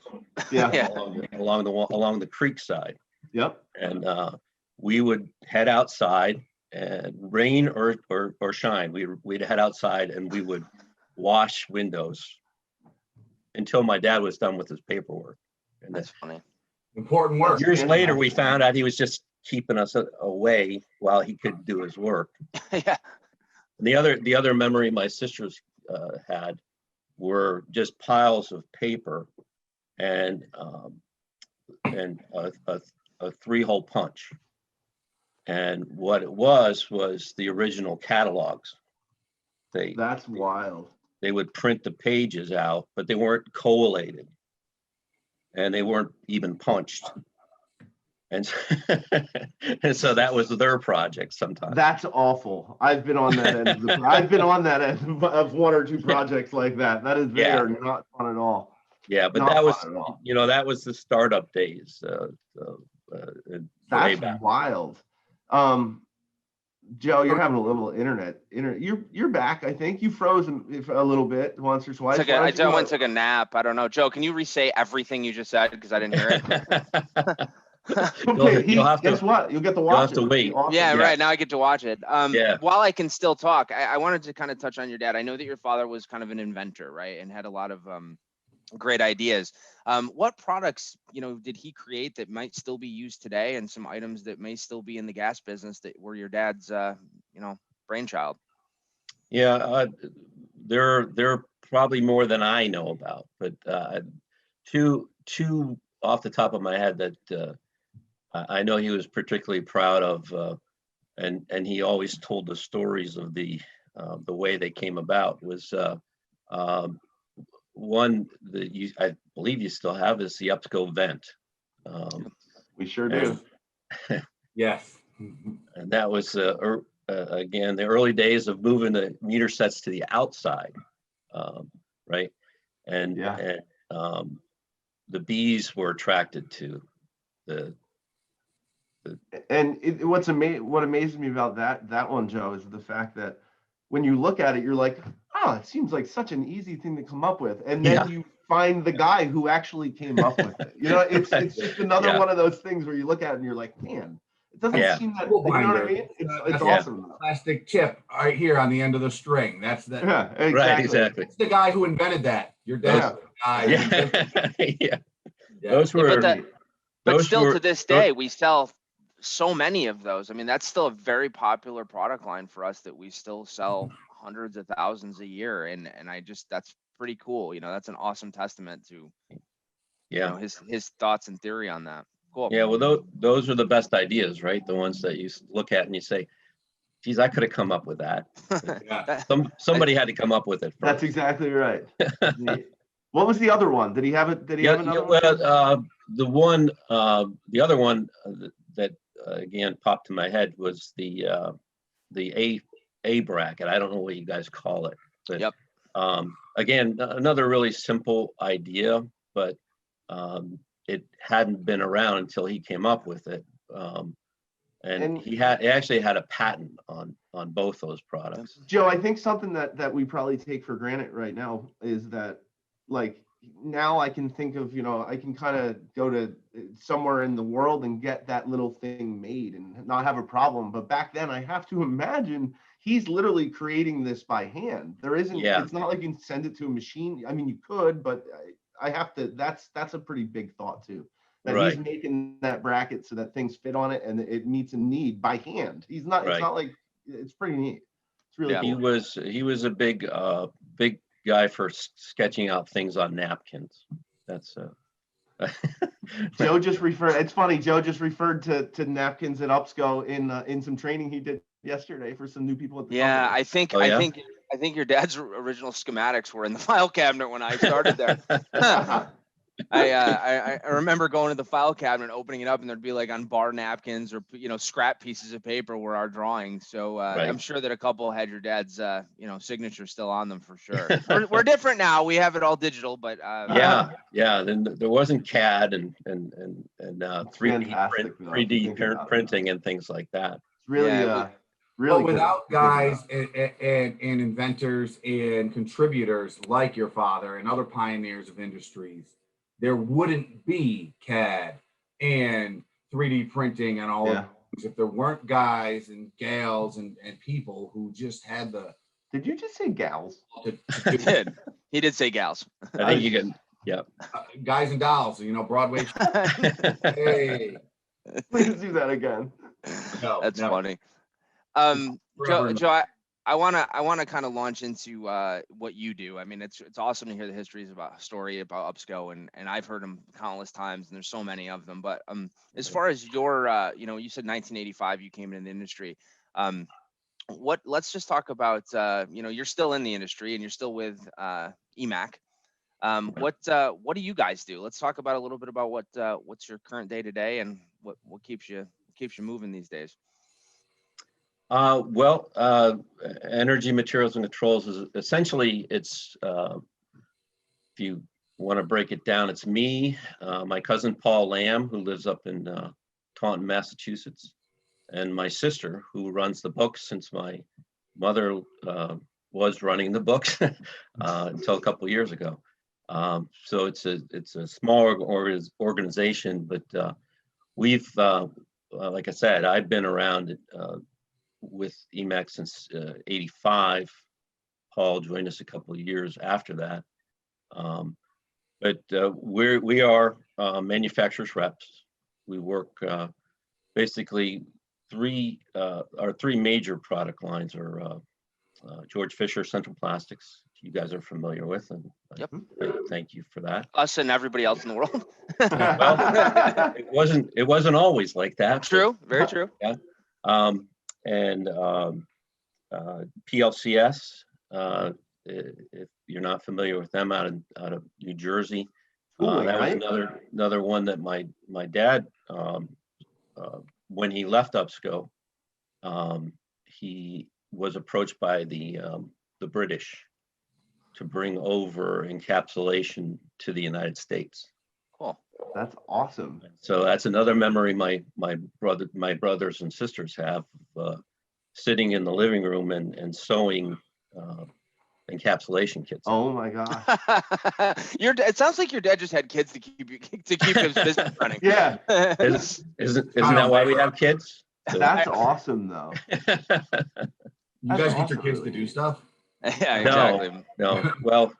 Speaker 8: Yeah.
Speaker 7: along the creek side.
Speaker 8: Yep.
Speaker 7: And we would head outside, and rain or shine, we'd head outside and we would wash windows until my dad was done with his paperwork. And
Speaker 4: That's funny.
Speaker 9: Important work.
Speaker 7: years later, we found out he was just keeping us away while he could do his work.
Speaker 4: Yeah.
Speaker 7: And the other memory my sisters had were just piles of paper and a 3-hole punch. And what it was the original catalogs.
Speaker 8: That's wild.
Speaker 7: They would print the pages out, but they weren't collated, and they weren't even punched. And so that was their project sometimes.
Speaker 8: That's awful. I've been on that end. I've been on that end of 1 or 2 projects like that. They are not fun at all.
Speaker 7: Yeah, but
Speaker 8: Not
Speaker 7: that was,
Speaker 8: fun at all.
Speaker 7: that was the startup days.
Speaker 8: That's wild. Joe, you're having a little internet. You're back. I think you froze a little bit once or twice.
Speaker 4: I took a nap. I don't know. Joe, can you re-say everything you just said, because I didn't hear it?
Speaker 8: Okay,
Speaker 7: guess
Speaker 8: what? You'll get to watch
Speaker 7: have to wait.
Speaker 8: Awesome.
Speaker 4: Yeah, right. Now I get to watch it.
Speaker 7: Yeah.
Speaker 4: While I can still talk, I wanted to kind of touch on your dad. I know that your father was kind of an inventor, right? And had a lot of great ideas. What products, did he create that might still be used today, and some items that may still be in the gas business that were your dad's, brainchild?
Speaker 7: Yeah, there are probably more than I know about, but two off the top of my head that I know he was particularly proud of, and he always told the stories of the way they came about was one that I believe you still have is the UPSCO vent.
Speaker 8: We sure do.
Speaker 9: Yes.
Speaker 7: And that was again the early days of moving the meter sets to the outside, right? And the bees were attracted to the.
Speaker 8: And what amazes me about that one, Joe, is the fact that when you look at it, you're like, oh, it seems like such an easy thing to come up with, and then you find the guy who actually came up with it. You know, it's just another one of those things where you look at it and you're like, man, it doesn't seem that. You know what I mean? It's awesome.
Speaker 9: Plastic chip right here on the end of the string. That's the
Speaker 8: exactly.
Speaker 7: Right, exactly.
Speaker 9: It's the guy who invented that. Your dad's the guy.
Speaker 7: Those were.
Speaker 4: But still to this day, we sell so many of those. I mean, that's still a very popular product line for us that we still sell hundreds of thousands a year. And that's pretty cool. You know, that's an awesome testament to, you know, his thoughts and theory on that. Cool.
Speaker 7: Yeah. Well, those are the best ideas, right? The ones that you look at and you say, geez, I could have come up with that. Somebody had to come up with it first.
Speaker 8: That's exactly right. What was the other one? Did he have it? Did he have another one?
Speaker 7: The other one that again popped to my head was the A bracket. I don't know what you guys call it, but again, another really simple idea, but it hadn't been around until he came up with it. And he actually had a patent on both those products.
Speaker 8: Joe, I think something that we probably take for granted right now is that, like, now I can think of, you know, I can kind of go to somewhere in the world and get that little thing made and not have a problem. But back then, I have to imagine he's literally creating this by hand. There isn't, it's not like you can send it to a machine. I mean, you could, but I have to, that's a pretty big thought too. That he's making that bracket so that things fit on it and it meets a need by hand. He's not, it's not like, it's pretty neat. It's really cool.
Speaker 7: He was a big guy for sketching out things on napkins. That's
Speaker 8: Joe just referred, it's funny, Joe just referred to napkins at UPSCO in some training he did yesterday for some new people at the company.
Speaker 4: I think your dad's original schematics were in the file cabinet when I started there. I remember going to the file cabinet, opening it up, and there'd be like on bar napkins or, you know, scrap pieces of paper were our drawings. So I'm sure that a couple had your dad's signature still on them for sure. We're different now. We have it all digital, but
Speaker 7: Then there wasn't CAD and 3D printing and things like that.
Speaker 8: It's really really.
Speaker 9: But without guys and inventors and contributors like your father and other pioneers of industries, there wouldn't be CAD and 3D printing and all of those if there weren't guys and gals and people who just had the.
Speaker 8: Did you just say gals?
Speaker 4: He did say gals.
Speaker 7: I think you can.
Speaker 9: Guys and dolls, you know, Broadway. Hey,
Speaker 8: please do that again.
Speaker 4: No, that's funny. Joe, I want to kind of launch into what you do. I mean, it's awesome to hear the histories about UPSCO, and I've heard them countless times, and there's so many of them. But as far as your, you said 1985 you came into the industry. Let's just talk about, you're still in the industry and you're still with EMAC. What do you guys do? Let's talk about a little bit about what's your current day to day and what keeps you moving these days.
Speaker 7: Energy Materials and Controls is essentially, it's, if you want to break it down, it's me, my cousin Paul Lamb, who lives up in Taunton, Massachusetts, and my sister, who runs the books since my mother was running the books until a couple of years ago. So it's a small organization, but we've, like I said, I've been around with EMAC since '85. Paul joined us a couple of years after that. But we are manufacturers reps. We work basically our three major product lines are George Fisher Central Plastics, you guys are familiar with, and
Speaker 4: Yep.
Speaker 7: thank you for that.
Speaker 4: Us and everybody else in the world.
Speaker 7: Well, it wasn't always like that.
Speaker 4: True. Very true.
Speaker 7: PLCS, if you're not familiar with them, out of New Jersey,
Speaker 8: Cooling,
Speaker 7: that was
Speaker 8: right?
Speaker 7: another one that my dad, when he left UPSCO, he was approached by the British to bring over encapsulation to the United States.
Speaker 4: Cool.
Speaker 8: That's awesome.
Speaker 7: So that's another memory my brothers and sisters have, sitting in the living room and sewing encapsulation kits.
Speaker 8: Oh my gosh.
Speaker 4: It sounds like your dad just had kids to keep his business running.
Speaker 8: Yeah.
Speaker 7: Isn't that why we have kids?
Speaker 8: That's awesome though.
Speaker 9: You
Speaker 8: That's
Speaker 9: guys get your
Speaker 8: awesome.
Speaker 9: kids to do stuff?
Speaker 4: Yeah, exactly.
Speaker 7: No. Well,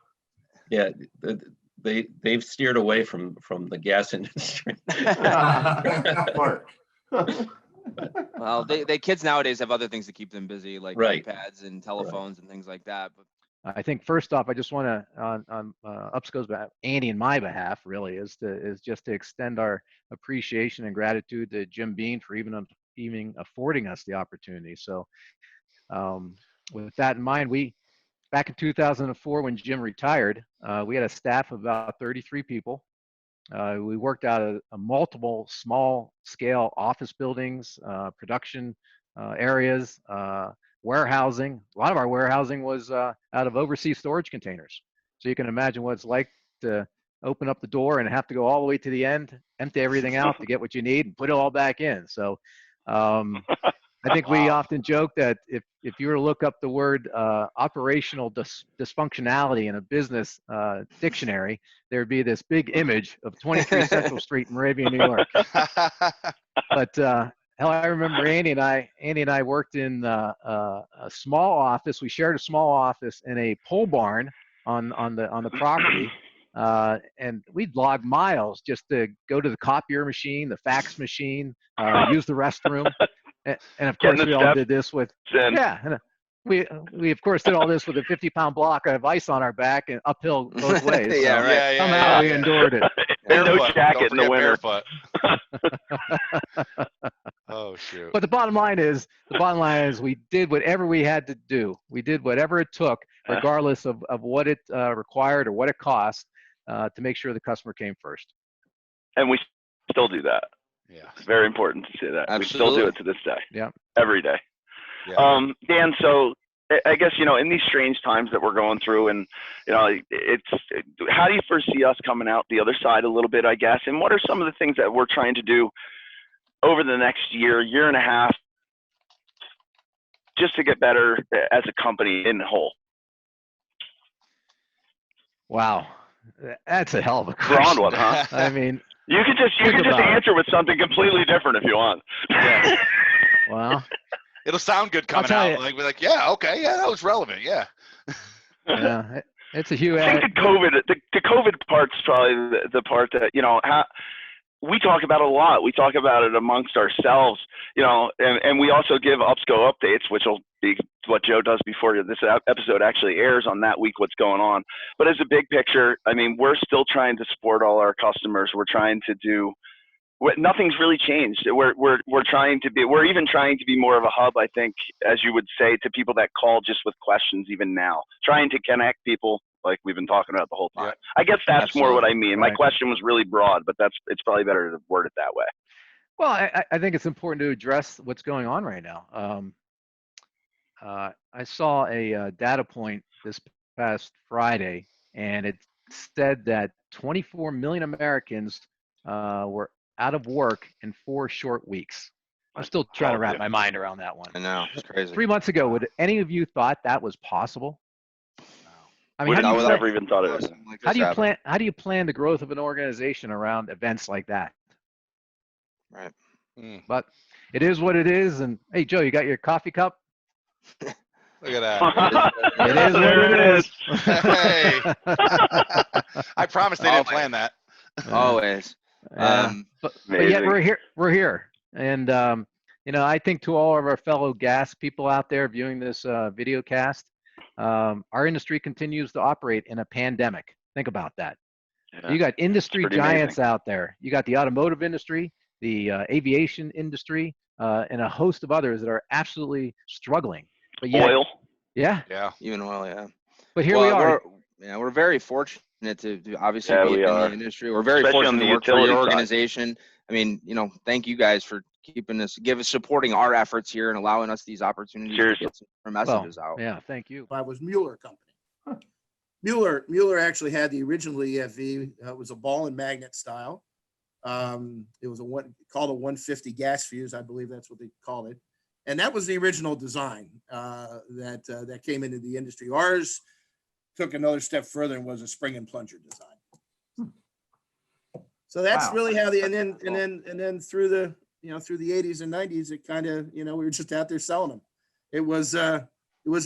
Speaker 7: yeah, they've steered away from the gas industry.
Speaker 8: Smart.
Speaker 4: Well, they kids nowadays have other things to keep them busy, like
Speaker 7: Right.
Speaker 4: iPads and telephones and things like that. But
Speaker 10: I think first off, I just want to, on UPSCO's behalf, Andy and my behalf, really, is just to extend our appreciation and gratitude to Jim Bean for even affording us the opportunity. So, with that in mind, back in 2004, when Jim retired, we had a staff of about 33 people. We worked out of multiple small-scale office buildings, production areas. Warehousing. A lot of our warehousing was out of overseas storage containers. So you can imagine what it's like to open up the door and have to go all the way to the end, empty everything out to get what you need and put it all back in. So I think we often joke that if you were to look up the word operational dysfunctionality in a business dictionary, there'd be this big image of 23 Central Street in Moravian, New York. But hell, I remember Andy and I worked in a small office. We shared a small office in a pole barn on the property, and we'd log miles just to go to the copier machine, the fax machine, use the restroom, and of course we all did this with we of course did all this with a 50-pound block of ice on our back and uphill both ways.
Speaker 4: Yeah,
Speaker 10: So
Speaker 4: right.
Speaker 10: somehow we endured it.
Speaker 6: And no
Speaker 5: Barefoot.
Speaker 6: jacket
Speaker 5: Don't
Speaker 6: in the
Speaker 5: forget
Speaker 6: winter.
Speaker 5: barefoot. Oh shoot.
Speaker 10: But the bottom line is we did whatever we had to do. We did whatever it took, regardless of what it required or what it cost, to make sure the customer came first.
Speaker 6: And we still do that.
Speaker 5: Yeah.
Speaker 6: It's very important to say that.
Speaker 4: Absolutely.
Speaker 6: We still do it to this day.
Speaker 10: Yeah.
Speaker 6: Every day.
Speaker 5: Yeah.
Speaker 6: Dan, so I guess, in these strange times that we're going through, and, how do you foresee us coming out the other side a little bit, I guess? And what are some of the things that we're trying to do over the next year and a half, just to get better as a company in whole?
Speaker 10: Wow, that's a hell of a
Speaker 6: Broad
Speaker 10: question.
Speaker 6: one, huh?
Speaker 10: I mean,
Speaker 6: You could just
Speaker 10: about it.
Speaker 6: answer with something completely different if you want.
Speaker 5: Yeah.
Speaker 10: well,
Speaker 5: It'll sound good coming
Speaker 10: tell
Speaker 5: out.
Speaker 10: you.
Speaker 5: Like we're like, yeah, okay, yeah, that was relevant. Yeah.
Speaker 10: yeah, it's a huge.
Speaker 6: I think the COVID part's probably the part that, we talk about a lot. We talk about it amongst ourselves, and we also give UPSCO updates, which will be what Joe does before this episode actually airs on that week, what's going on. But as a big picture, I mean, we're still trying to support all our customers. We're trying to do, nothing's really changed. We're even trying to be more of a hub, I think, as you would say, to people that call just with questions even now, trying to connect people like we've been talking about the whole time.
Speaker 5: Yeah.
Speaker 6: I guess that's more what I mean. My
Speaker 10: Right.
Speaker 6: question was really broad, but it's probably better to word it that way.
Speaker 10: Well, I think it's important to address what's going on right now. I saw a data point this past Friday, and it said that 24 million Americans were out of work in 4 short weeks. I'm still trying to wrap my mind around that one.
Speaker 4: I know, it's crazy.
Speaker 10: 3 months ago, would any of you thought that was possible? I mean,
Speaker 6: I
Speaker 10: how
Speaker 6: would never even thought of it.
Speaker 10: how do you plan the growth of an organization around events like that?
Speaker 4: Right.
Speaker 10: But it is what it is. And hey, Joe, you got your coffee cup?
Speaker 5: Look at that.
Speaker 10: It is what
Speaker 6: There
Speaker 10: it is.
Speaker 5: Hey. I promise they didn't
Speaker 4: Always.
Speaker 5: plan that.
Speaker 4: Always.
Speaker 10: But yet
Speaker 6: Amazing.
Speaker 10: we're here. And, I think to all of our fellow gas people out there viewing this video cast, our industry continues to operate in a pandemic. Think about that.
Speaker 6: Yeah.
Speaker 10: You got industry
Speaker 6: pretty
Speaker 10: giants
Speaker 6: amazing.
Speaker 10: out there. You got the automotive industry, the aviation industry, and a host of others that are absolutely struggling. But yet,
Speaker 6: Oil.
Speaker 10: yeah.
Speaker 5: Yeah.
Speaker 4: Even oil, yeah.
Speaker 10: But here we are.
Speaker 4: We're very fortunate to obviously
Speaker 6: Yeah,
Speaker 4: be
Speaker 6: we
Speaker 4: in
Speaker 6: are.
Speaker 4: the industry. We're very
Speaker 6: Especially on
Speaker 4: fortunate
Speaker 6: the
Speaker 4: to work for your
Speaker 6: utility side.
Speaker 4: organization. I mean, thank you guys for supporting our efforts here and allowing us these opportunities
Speaker 6: Cheers.
Speaker 4: to get some messages out.
Speaker 10: Yeah, thank you.
Speaker 11: I was Mueller Company. Mueller actually had the original EFV. It was a ball and magnet style. It was called a 150 gas fuse, I believe that's what they called it, and that was the original design that came into the industry. Ours took another step further and was a spring and plunger design. So that's
Speaker 8: Wow.
Speaker 11: really how and then through the 80s and 90s, it kind of we were just out there selling them. It was an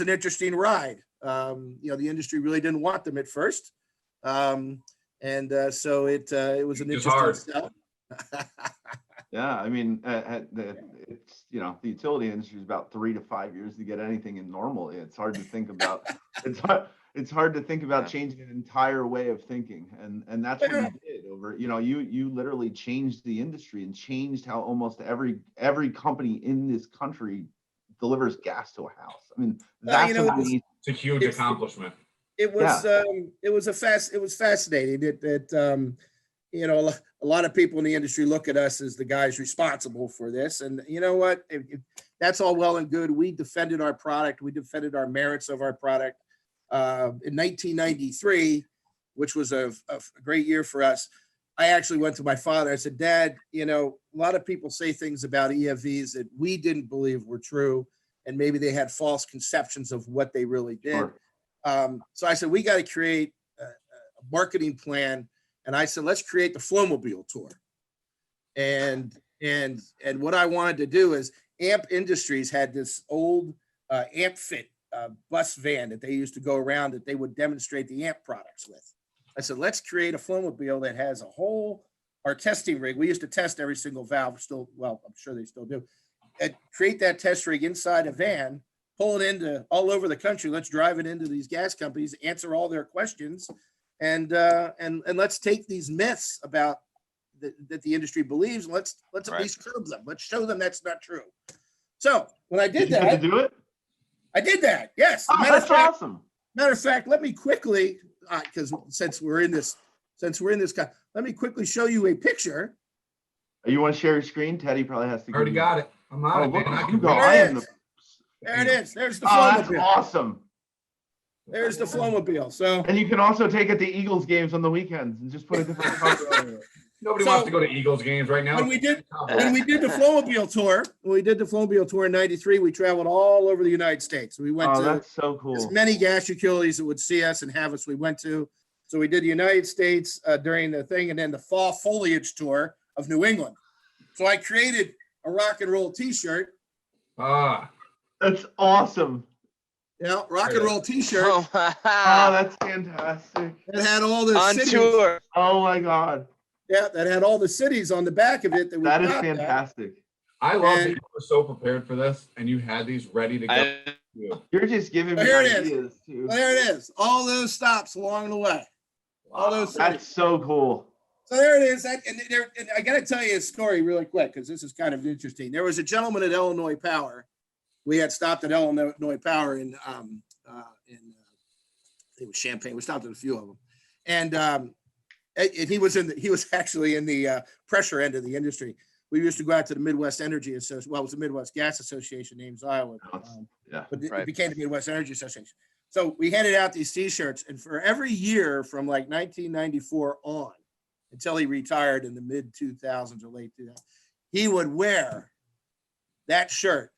Speaker 11: interesting ride. The industry really didn't want them at first. So it was an
Speaker 9: It's
Speaker 11: interesting
Speaker 9: hard.
Speaker 11: sell.
Speaker 8: Yeah, I mean, it's the utility industry is about 3 to 5 years to get anything in normal. It's hard to think about. It's hard to think about changing an entire way of thinking, and that's what you did over. You literally changed the industry and changed how almost every company in this country delivers gas to a house. I mean, that's amazing.
Speaker 9: It's a huge accomplishment.
Speaker 11: It was fascinating that a lot of people in the industry look at us as the guys responsible for this. And you know what? That's all well and good. We defended our product. We defended our merits of our product. In 1993, which was a great year for us, I actually went to my father. I said, Dad, a lot of people say things about EFVs that we didn't believe were true. And maybe they had false conceptions of what they really did.
Speaker 8: Sure.
Speaker 11: So I said, we got to create a marketing plan. And I said, let's create the Flowmobile tour. And what I wanted to do is AMP Industries had this old AMP Fit bus van that they used to go around that they would demonstrate the AMP products with. I said, let's create a Flowmobile that has our testing rig. We used to test every single valve I'm sure they still do. And create that test rig inside a van, pull it into all over the country. Let's drive it into these gas companies, answer all their questions. And let's take these myths about that the industry believes. Let's at least curb them. Let's show them that's not true. So when I did that,
Speaker 8: you do it?
Speaker 11: I did that. Yes.
Speaker 8: Oh, that's awesome.
Speaker 11: Matter of fact, let me quickly, because since we're in this, let me quickly show you a picture.
Speaker 8: You want to share your screen? Teddy probably has to.
Speaker 9: I already got it. I'm on it,
Speaker 8: look,
Speaker 9: man. I
Speaker 8: you
Speaker 9: can
Speaker 8: go.
Speaker 9: go.
Speaker 8: I am
Speaker 11: There it is. There's the
Speaker 8: that's
Speaker 11: Flowmobile.
Speaker 8: awesome.
Speaker 11: There's the Flowmobile. So
Speaker 8: And you can also take it to Eagles games on the weekends and just put a different cover on it.
Speaker 9: Nobody wants to go to Eagles games right now.
Speaker 11: when we did the Flowmobile tour in '93, we traveled all over the United States. We went to
Speaker 8: that's so cool.
Speaker 11: as many gas utilities that would see us and have us. We went to. So we did the United States during the thing, and then the fall foliage tour of New England. So I created a rock and roll T-shirt.
Speaker 8: That's awesome.
Speaker 11: Rock and roll T-shirt.
Speaker 4: Oh,
Speaker 8: that's fantastic.
Speaker 11: That had all the
Speaker 4: on
Speaker 11: cities.
Speaker 4: tour.
Speaker 8: Oh my God.
Speaker 11: Yeah, that had all the cities on the back of it.
Speaker 8: That is fantastic.
Speaker 9: I love that you were so prepared for this and you had these ready to go.
Speaker 8: You're just giving me
Speaker 11: Here it is.
Speaker 8: ideas too.
Speaker 11: There it is. All those stops along the way. All those cities.
Speaker 8: That's so cool.
Speaker 11: So there it is. And I got to tell you a story really quick because this is kind of interesting. There was a gentleman at Illinois Power. We had stopped at Illinois Power in I think it was Champaign. We stopped at a few of them, and he was actually in the pressure end of the industry. We used to go out to the Midwest Energy Association. Well, it was the Midwest Gas Association, Ames, Iowa. But it became the Midwest Energy Association. So we handed out these T-shirts, and for every year from like 1994 on, until he retired in the mid 2000s or late 2000s, he would wear that shirt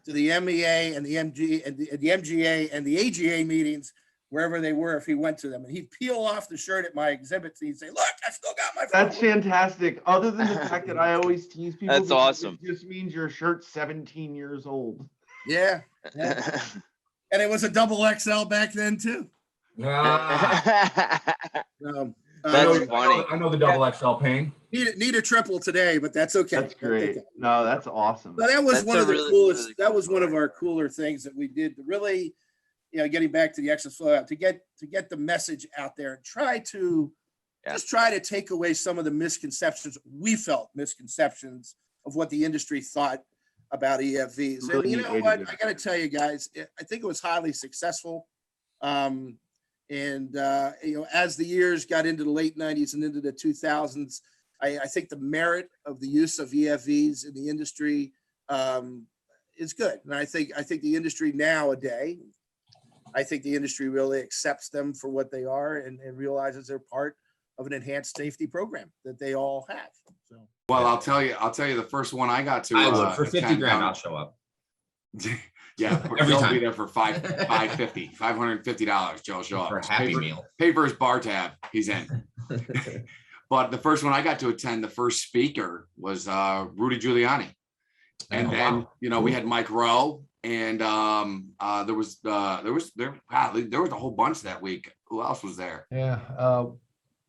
Speaker 11: to the MEA and the MG and the MGA and the AGA meetings, wherever they were, if he went to them. And he'd peel off the shirt at my exhibits and he'd say, look, I still got my phone.
Speaker 8: That's fantastic. Other than the fact that I always tease people.
Speaker 4: That's awesome.
Speaker 8: It just means your shirt's 17 years old.
Speaker 11: Yeah. And it was a double XL back then too.
Speaker 4: That's funny.
Speaker 9: I know the double XL pain.
Speaker 11: Need a triple today, but that's okay.
Speaker 8: That's great.
Speaker 11: Okay.
Speaker 8: No, that's awesome.
Speaker 11: So that was
Speaker 4: That's
Speaker 11: one
Speaker 4: a
Speaker 11: of the
Speaker 4: really,
Speaker 11: coolest.
Speaker 4: really
Speaker 11: That
Speaker 4: cool
Speaker 11: was one of our cooler things that we did to really getting back to the excess flow out, to get the message out there and try to take away some of the misconceptions of what the industry thought about EFVs. And you know what? I got to tell you guys, I think it was highly successful. As the years got into the late 90s and into the 2000s, I think the merit of the use of EFVs in the industry is good. And I think the industry nowadays, really accepts them for what they are and realizes they're part of an enhanced safety program that they all have. So.
Speaker 12: Well, I'll tell you the first one I got to.
Speaker 13: I would for 50 grand. I'll show up.
Speaker 12: Yeah,
Speaker 13: Every
Speaker 12: Joe'll
Speaker 13: time.
Speaker 12: be there for $550. Joe'll show up.
Speaker 13: For a Happy Meal.
Speaker 12: Pay for his bar tab. He's in. But the first one I got to attend, the first speaker was Rudy Giuliani, and then we had Mike Rowe, and there was a whole bunch that week. Who else was there?
Speaker 14: Yeah,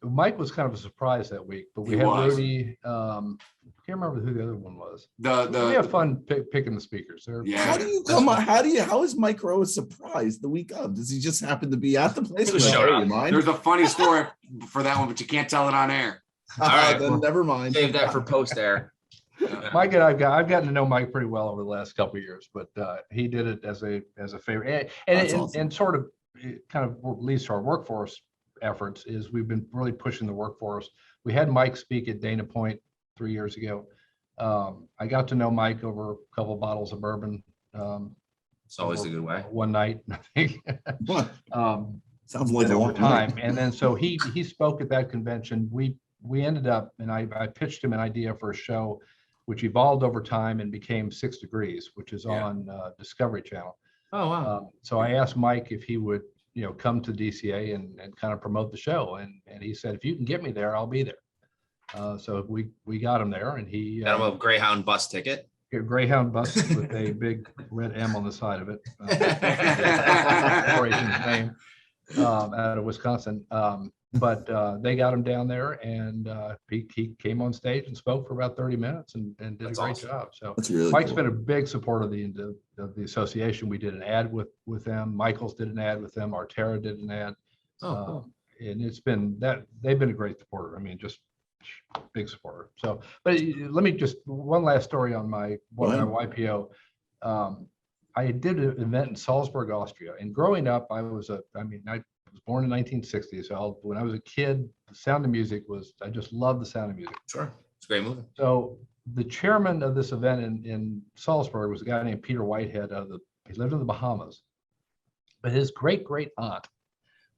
Speaker 14: Mike was kind of a surprise that week, but we had Rudy. Can't remember who the other one was. We have fun picking the speakers.
Speaker 2: How do you how is Mike Rowe surprised the week of? Does he just happen to be at the place?
Speaker 12: There's a funny story for that one, but you can't tell it on air.
Speaker 2: All right, then never mind.
Speaker 13: Save that for post air.
Speaker 14: Mike and I've gotten to know Mike pretty well over the last couple of years, but he did it as a favor, and sort of it kind of leads to our workforce efforts. Is we've been really pushing the workforce. We had Mike speak at Dana Point 3 years ago. I got to know Mike over a couple of bottles of bourbon.
Speaker 13: It's always a good way.
Speaker 14: One night, I think.
Speaker 2: Sounds like
Speaker 14: over time, and then so he spoke at that convention. We ended up, and I pitched him an idea for a show, which evolved over time and became 6 Degrees, which is on Discovery Channel.
Speaker 13: Oh wow!
Speaker 14: So I asked Mike if he would, come to DCA and kind of promote the show, and he said, if you can get me there, I'll be there. So we got him there, and he
Speaker 13: got him a Greyhound bus ticket.
Speaker 14: A Greyhound bus with a big red M on the side of it. Operations name out of Wisconsin. But they got him down there, and he came on stage and spoke for about 30 minutes and did a great job. So Mike's been a big supporter of the association. We did an ad with them. Michaels did an ad with them. Artera did an ad. And it's been they've been a great supporter. I mean, just big supporter. So, but let me just one last story on my YPO. I did an event in Salzburg, Austria, and growing up, I was born in 1960. So when I was a kid, The Sound of Music I just loved The Sound of Music.
Speaker 13: Sure. It's a great movie.
Speaker 14: So the chairman of this event in Salzburg was a guy named Peter Whitehead. He lived in the Bahamas. But his great aunt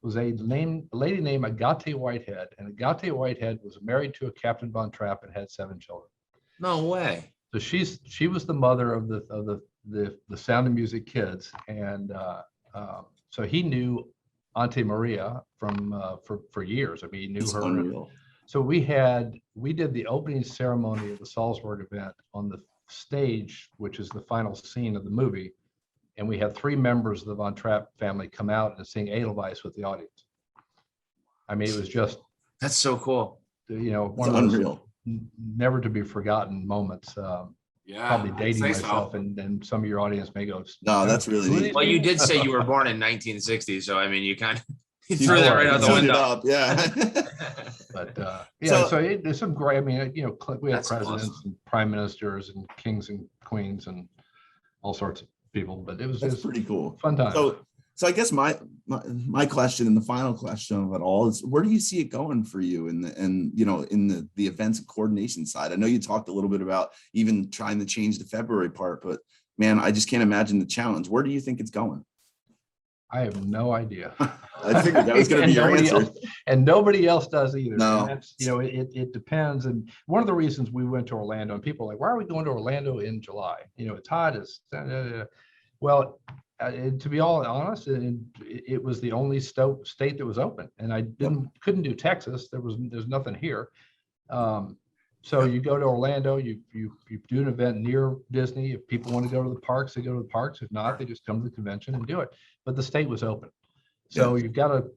Speaker 14: was a lady named Agate Whitehead. And Agate Whitehead was married to a Captain Von Trapp and had 7 children.
Speaker 13: No way.
Speaker 14: So she was the mother of the Sound of Music kids. And so he knew Auntie Maria for years. I mean, he knew her.
Speaker 2: Unreal.
Speaker 14: So we did the opening ceremony of the Salzburg event on the stage, which is the final scene of the movie. And we had 3 members of the Von Trapp family come out and sing Edelweiss with the audience. I mean, it was just.
Speaker 13: That's so cool.
Speaker 14: One of those never to be forgotten moments. Probably dating myself, and some of your audience may go,
Speaker 2: no, that's really neat.
Speaker 13: Well, you did say you were born in 1960, so I mean, you kind of threw that right out the window.
Speaker 14: But so there's some great. I mean, we had presidents and prime ministers and kings and queens and all sorts of people, but it was
Speaker 2: pretty cool,
Speaker 14: fun time.
Speaker 2: So I guess my question and the final question of it all is, where do you see it going for you in the events and coordination side? I know you talked a little bit about even trying to change the February part, but man, I just can't imagine the challenge. Where do you think it's going?
Speaker 14: I have no idea.
Speaker 2: I figured that was going to be your answer.
Speaker 14: And nobody else does either.
Speaker 2: No.
Speaker 14: It depends. And one of the reasons we went to Orlando, and people are like, why are we going to Orlando in July? It's hot. Well, to be all honest, it was the only state that was open, and I couldn't do Texas. There's nothing here. So you go to Orlando, you do an event near Disney. If people want to go to the parks, they go to the parks. If not, they just come to the convention and do it. But the state was open. So you've got to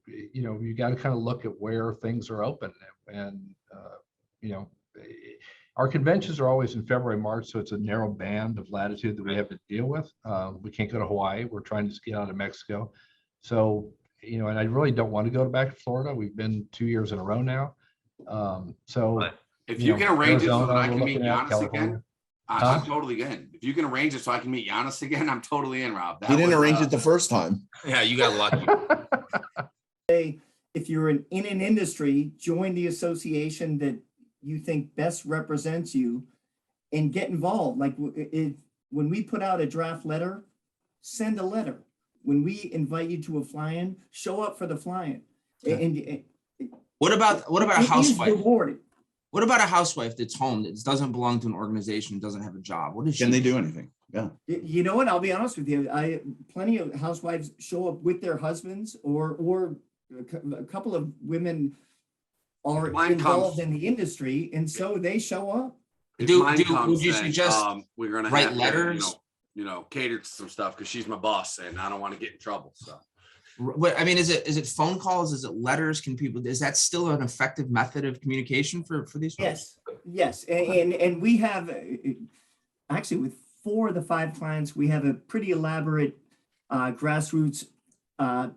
Speaker 14: kind of look at where things are open. And, our conventions are always in February, March. So it's a narrow band of latitude that we have to deal with. We can't go to Hawaii. We're trying to get out of Mexico. So, you know, and I really don't want to go back to Florida. We've been 2 years in a row now. So
Speaker 12: if you can arrange it so that I can meet Giannis again,
Speaker 14: California.
Speaker 12: I'm totally in. If you can arrange it so I can meet Giannis again, I'm totally in, Rob.
Speaker 2: He didn't arrange it the first time.
Speaker 13: Yeah, you got lucky.
Speaker 15: If you're in an industry, join the association that you think best represents you and get involved. Like when we put out a draft letter, send a letter. When we invite you to a fly-in, show up for the fly-in. And
Speaker 13: What about a housewife?
Speaker 15: Rewarded.
Speaker 13: What about a housewife that's home that doesn't belong to an organization, doesn't have a job? What is
Speaker 2: Can they do anything? Yeah.
Speaker 15: You know what? I'll be honest with you. Plenty of housewives show up with their husbands, or a couple of women are involved in the industry, and so they show up.
Speaker 12: Would you suggest we're gonna
Speaker 13: write
Speaker 12: have
Speaker 13: letters?
Speaker 12: To, you know, cater to some stuff because she's my boss and I don't want to get in trouble. So.
Speaker 13: What I mean, is it phone calls? Is it letters? Can people? Is that still an effective method of communication for these folks?
Speaker 15: Yes, and we have actually with 4 of the 5 clients, we have a pretty elaborate grassroots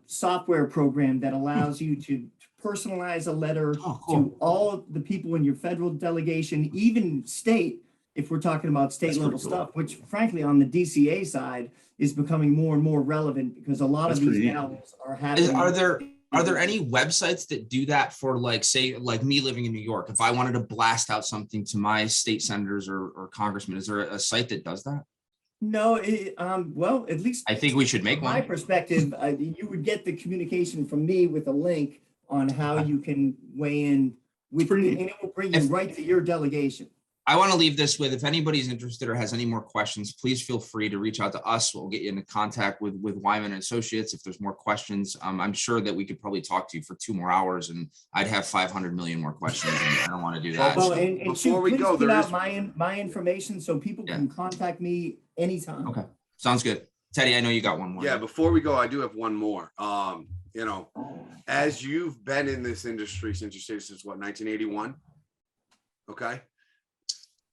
Speaker 15: software program that allows you to personalize a letter to all the people in your federal delegation, even state. If we're talking about state level stuff, which frankly on the DCA side is becoming more and more relevant because a lot of these gals are having.
Speaker 13: Are there any websites that do that for, like, say, like me living in New York? If I wanted to blast out something to my state senators or congressmen, is there a site that does that?
Speaker 15: No, well, at least
Speaker 13: I think we should make
Speaker 15: from
Speaker 13: one.
Speaker 15: my perspective, you would get the communication from me with a link on how you can weigh in with, and it will bring you right to your delegation.
Speaker 13: I want to leave this with, if anybody's interested or has any more questions, please feel free to reach out to us. We'll get you into contact with Wyman and Associates if there's more questions. I'm sure that we could probably talk to you for 2 more hours and I'd have 500 million more questions. And I don't want to do that.
Speaker 15: Well, and before we go, there is my information so people can contact me anytime.
Speaker 13: Okay, sounds good. Teddy, I know you got one more.
Speaker 12: Yeah, before we go, I do have one more. You know, as you've been in this industry since you say since what, 1981? Okay.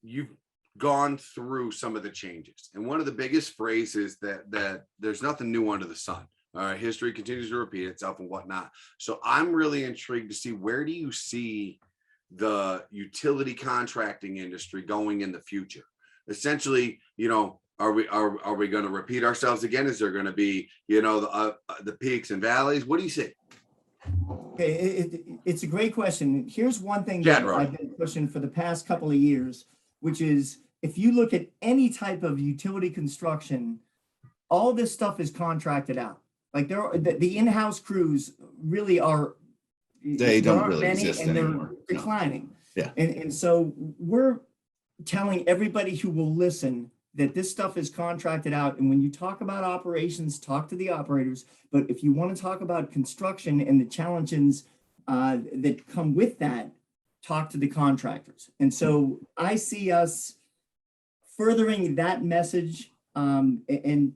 Speaker 12: You've gone through some of the changes. And one of the biggest phrases that there's nothing new under the sun. All right. History continues to repeat itself and whatnot. So I'm really intrigued to see, where do you see the utility contracting industry going in the future? Essentially, you know, are we going to repeat ourselves again? Is there going to be, you know, the peaks and valleys? What do you see?
Speaker 15: Okay, it's a great question. Here's one thing that I've been pushing for the past couple of years, which is if you look at any type of utility construction, all this stuff is contracted out. Like the in-house crews really are.
Speaker 2: They don't really exist anymore.
Speaker 15: They're declining.
Speaker 2: Yeah.
Speaker 15: And so we're telling everybody who will listen that this stuff is contracted out. And when you talk about operations, talk to the operators. But if you want to talk about construction and the challenges that come with that, talk to the contractors. And so I see us furthering that message and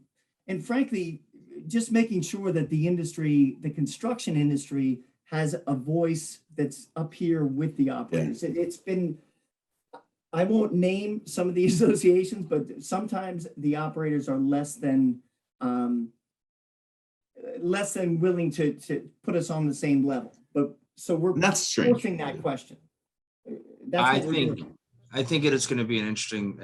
Speaker 15: frankly, just making sure that the industry, the construction industry, has a voice that's up here with the operators. Yeah. It's been, I won't name some of the associations, but sometimes the operators are less than willing to put us on the same level. But so we're forcing that question.
Speaker 13: I think it is going to be an interesting,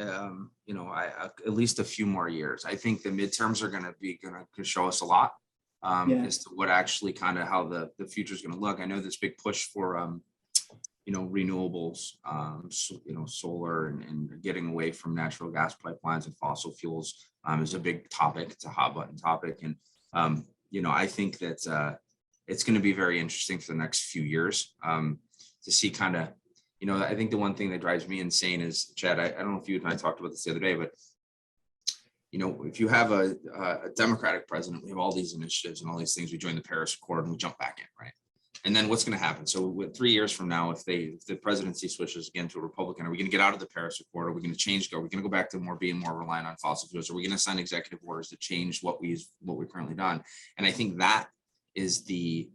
Speaker 13: you know, at least a few more years. I think the midterms are going to show us a lot as to what actually kind of how the future is going to look. I know this big push for, you know, renewables, you know, solar and getting away from natural gas pipelines and fossil fuels is a big topic. It's a hot button topic. And, you know, I think that it's going to be very interesting for the next few years to see kind of, you know, I think the one thing that drives me insane is, Chad, I don't know if you and I talked about this the other day, but, you know, if you have a Democratic president, we have all these initiatives and all these things, we join the Paris Accord and we jump back in, right? And then what's going to happen? So with 3 years from now, if the presidency switches again to a Republican, are we going to get out of the Paris Accord? Are we going to change? Are we going to go back to being more reliant on fossil fuels? Are we going to sign executive orders to change what we've currently done? And I think that is the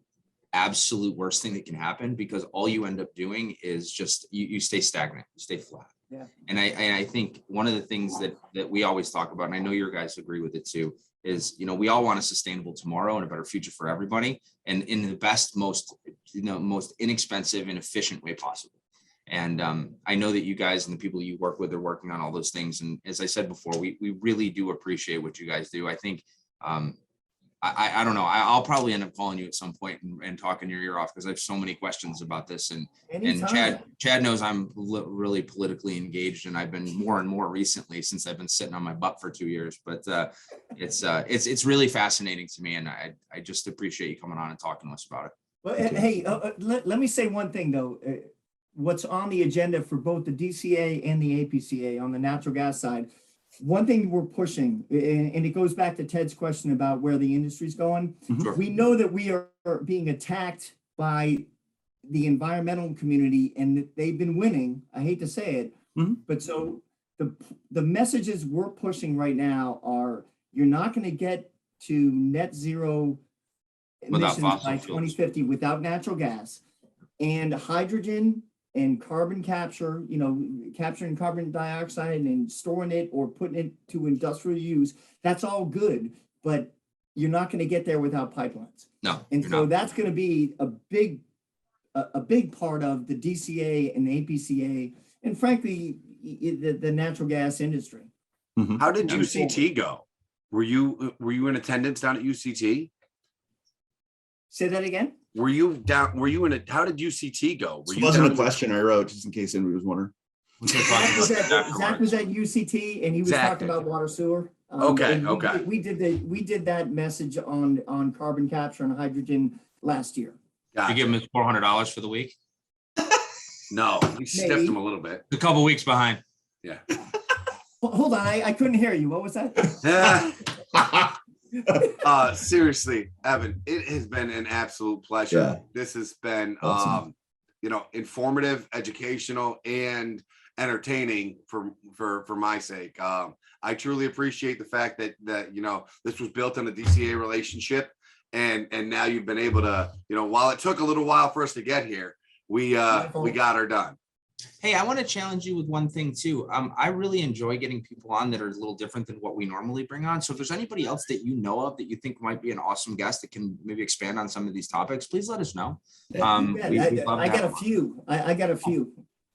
Speaker 13: absolute worst thing that can happen, because all you end up doing is just you stay stagnant, you stay flat.
Speaker 15: Yeah.
Speaker 13: And I think one of the things that we always talk about, and I know your guys agree with it too, is, you know, we all want a sustainable tomorrow and a better future for everybody, and in the best, most inexpensive and efficient way possible. And I know that you guys and the people you work with are working on all those things. And as I said before, we really do appreciate what you guys do. I think, I don't know, I'll probably end up calling you at some point and talking your ear off, because I have so many questions about this. And Chad knows I'm really politically engaged, and I've been more and more recently since I've been sitting on my butt for 2 years. But it's really fascinating to me, and I just appreciate you coming on and talking to us about it.
Speaker 15: Well, hey, let me say one thing though. What's on the agenda for both the DCA and the APCA on the natural gas side, one thing we're pushing, and it goes back to Ted's question about where the industry's going.
Speaker 13: Sure.
Speaker 15: We know that we are being attacked by the environmental community, and that they've been winning. I hate to say it, but so the messages we're pushing right now are, you're not going to get to net zero emissions by 2050 without natural gas, and hydrogen and carbon capture, you know, capturing carbon dioxide and storing it or putting it to industrial use. That's all good, but you're not going to get there without pipelines.
Speaker 13: No.
Speaker 15: And so that's going to be a big part of the DCA and the APCA, and frankly, the natural gas industry.
Speaker 12: How did UCT go? Were you in attendance down at UCT?
Speaker 15: Say that again.
Speaker 12: Were you down? Were you in a? How did UCT go?
Speaker 16: It wasn't a question I wrote, just in case anybody was wondering.
Speaker 15: Zach was at UCT, and he was talking about water sewer.
Speaker 12: Okay.
Speaker 15: We did that message on carbon capture and hydrogen last year.
Speaker 13: You give him $400 for the week?
Speaker 12: No, we stiffed him a little bit.
Speaker 13: A couple weeks behind.
Speaker 12: Yeah.
Speaker 15: Hold on, I couldn't hear you. What was that?
Speaker 12: Seriously, Evan, it has been an absolute pleasure.
Speaker 16: Yeah.
Speaker 12: This has been
Speaker 16: Awesome.
Speaker 12: Informative, educational, and entertaining for my sake. I truly appreciate the fact that this was built on a DCA relationship, and now you've been able to, while it took a little while for us to get here, we got her done.
Speaker 13: Hey, I want to challenge you with one thing too. I really enjoy getting people on that are a little different than what we normally bring on. So if there's anybody else that you know of that you think might be an awesome guest that can maybe expand on some of these topics, please let us know.
Speaker 15: I got a few. I got a few.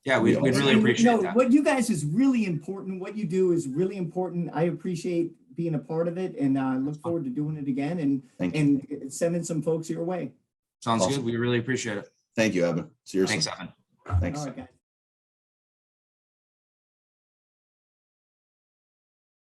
Speaker 13: Yeah, we'd really appreciate that.
Speaker 15: What you guys is really important. What you do is really important. I appreciate being a part of it, and I look forward to doing it again and sending some folks your way.
Speaker 13: Sounds good. We really appreciate it.
Speaker 16: Thank you, Evan. Seriously.
Speaker 13: Thanks, Evan.
Speaker 16: Thanks.
Speaker 15: All right, guys.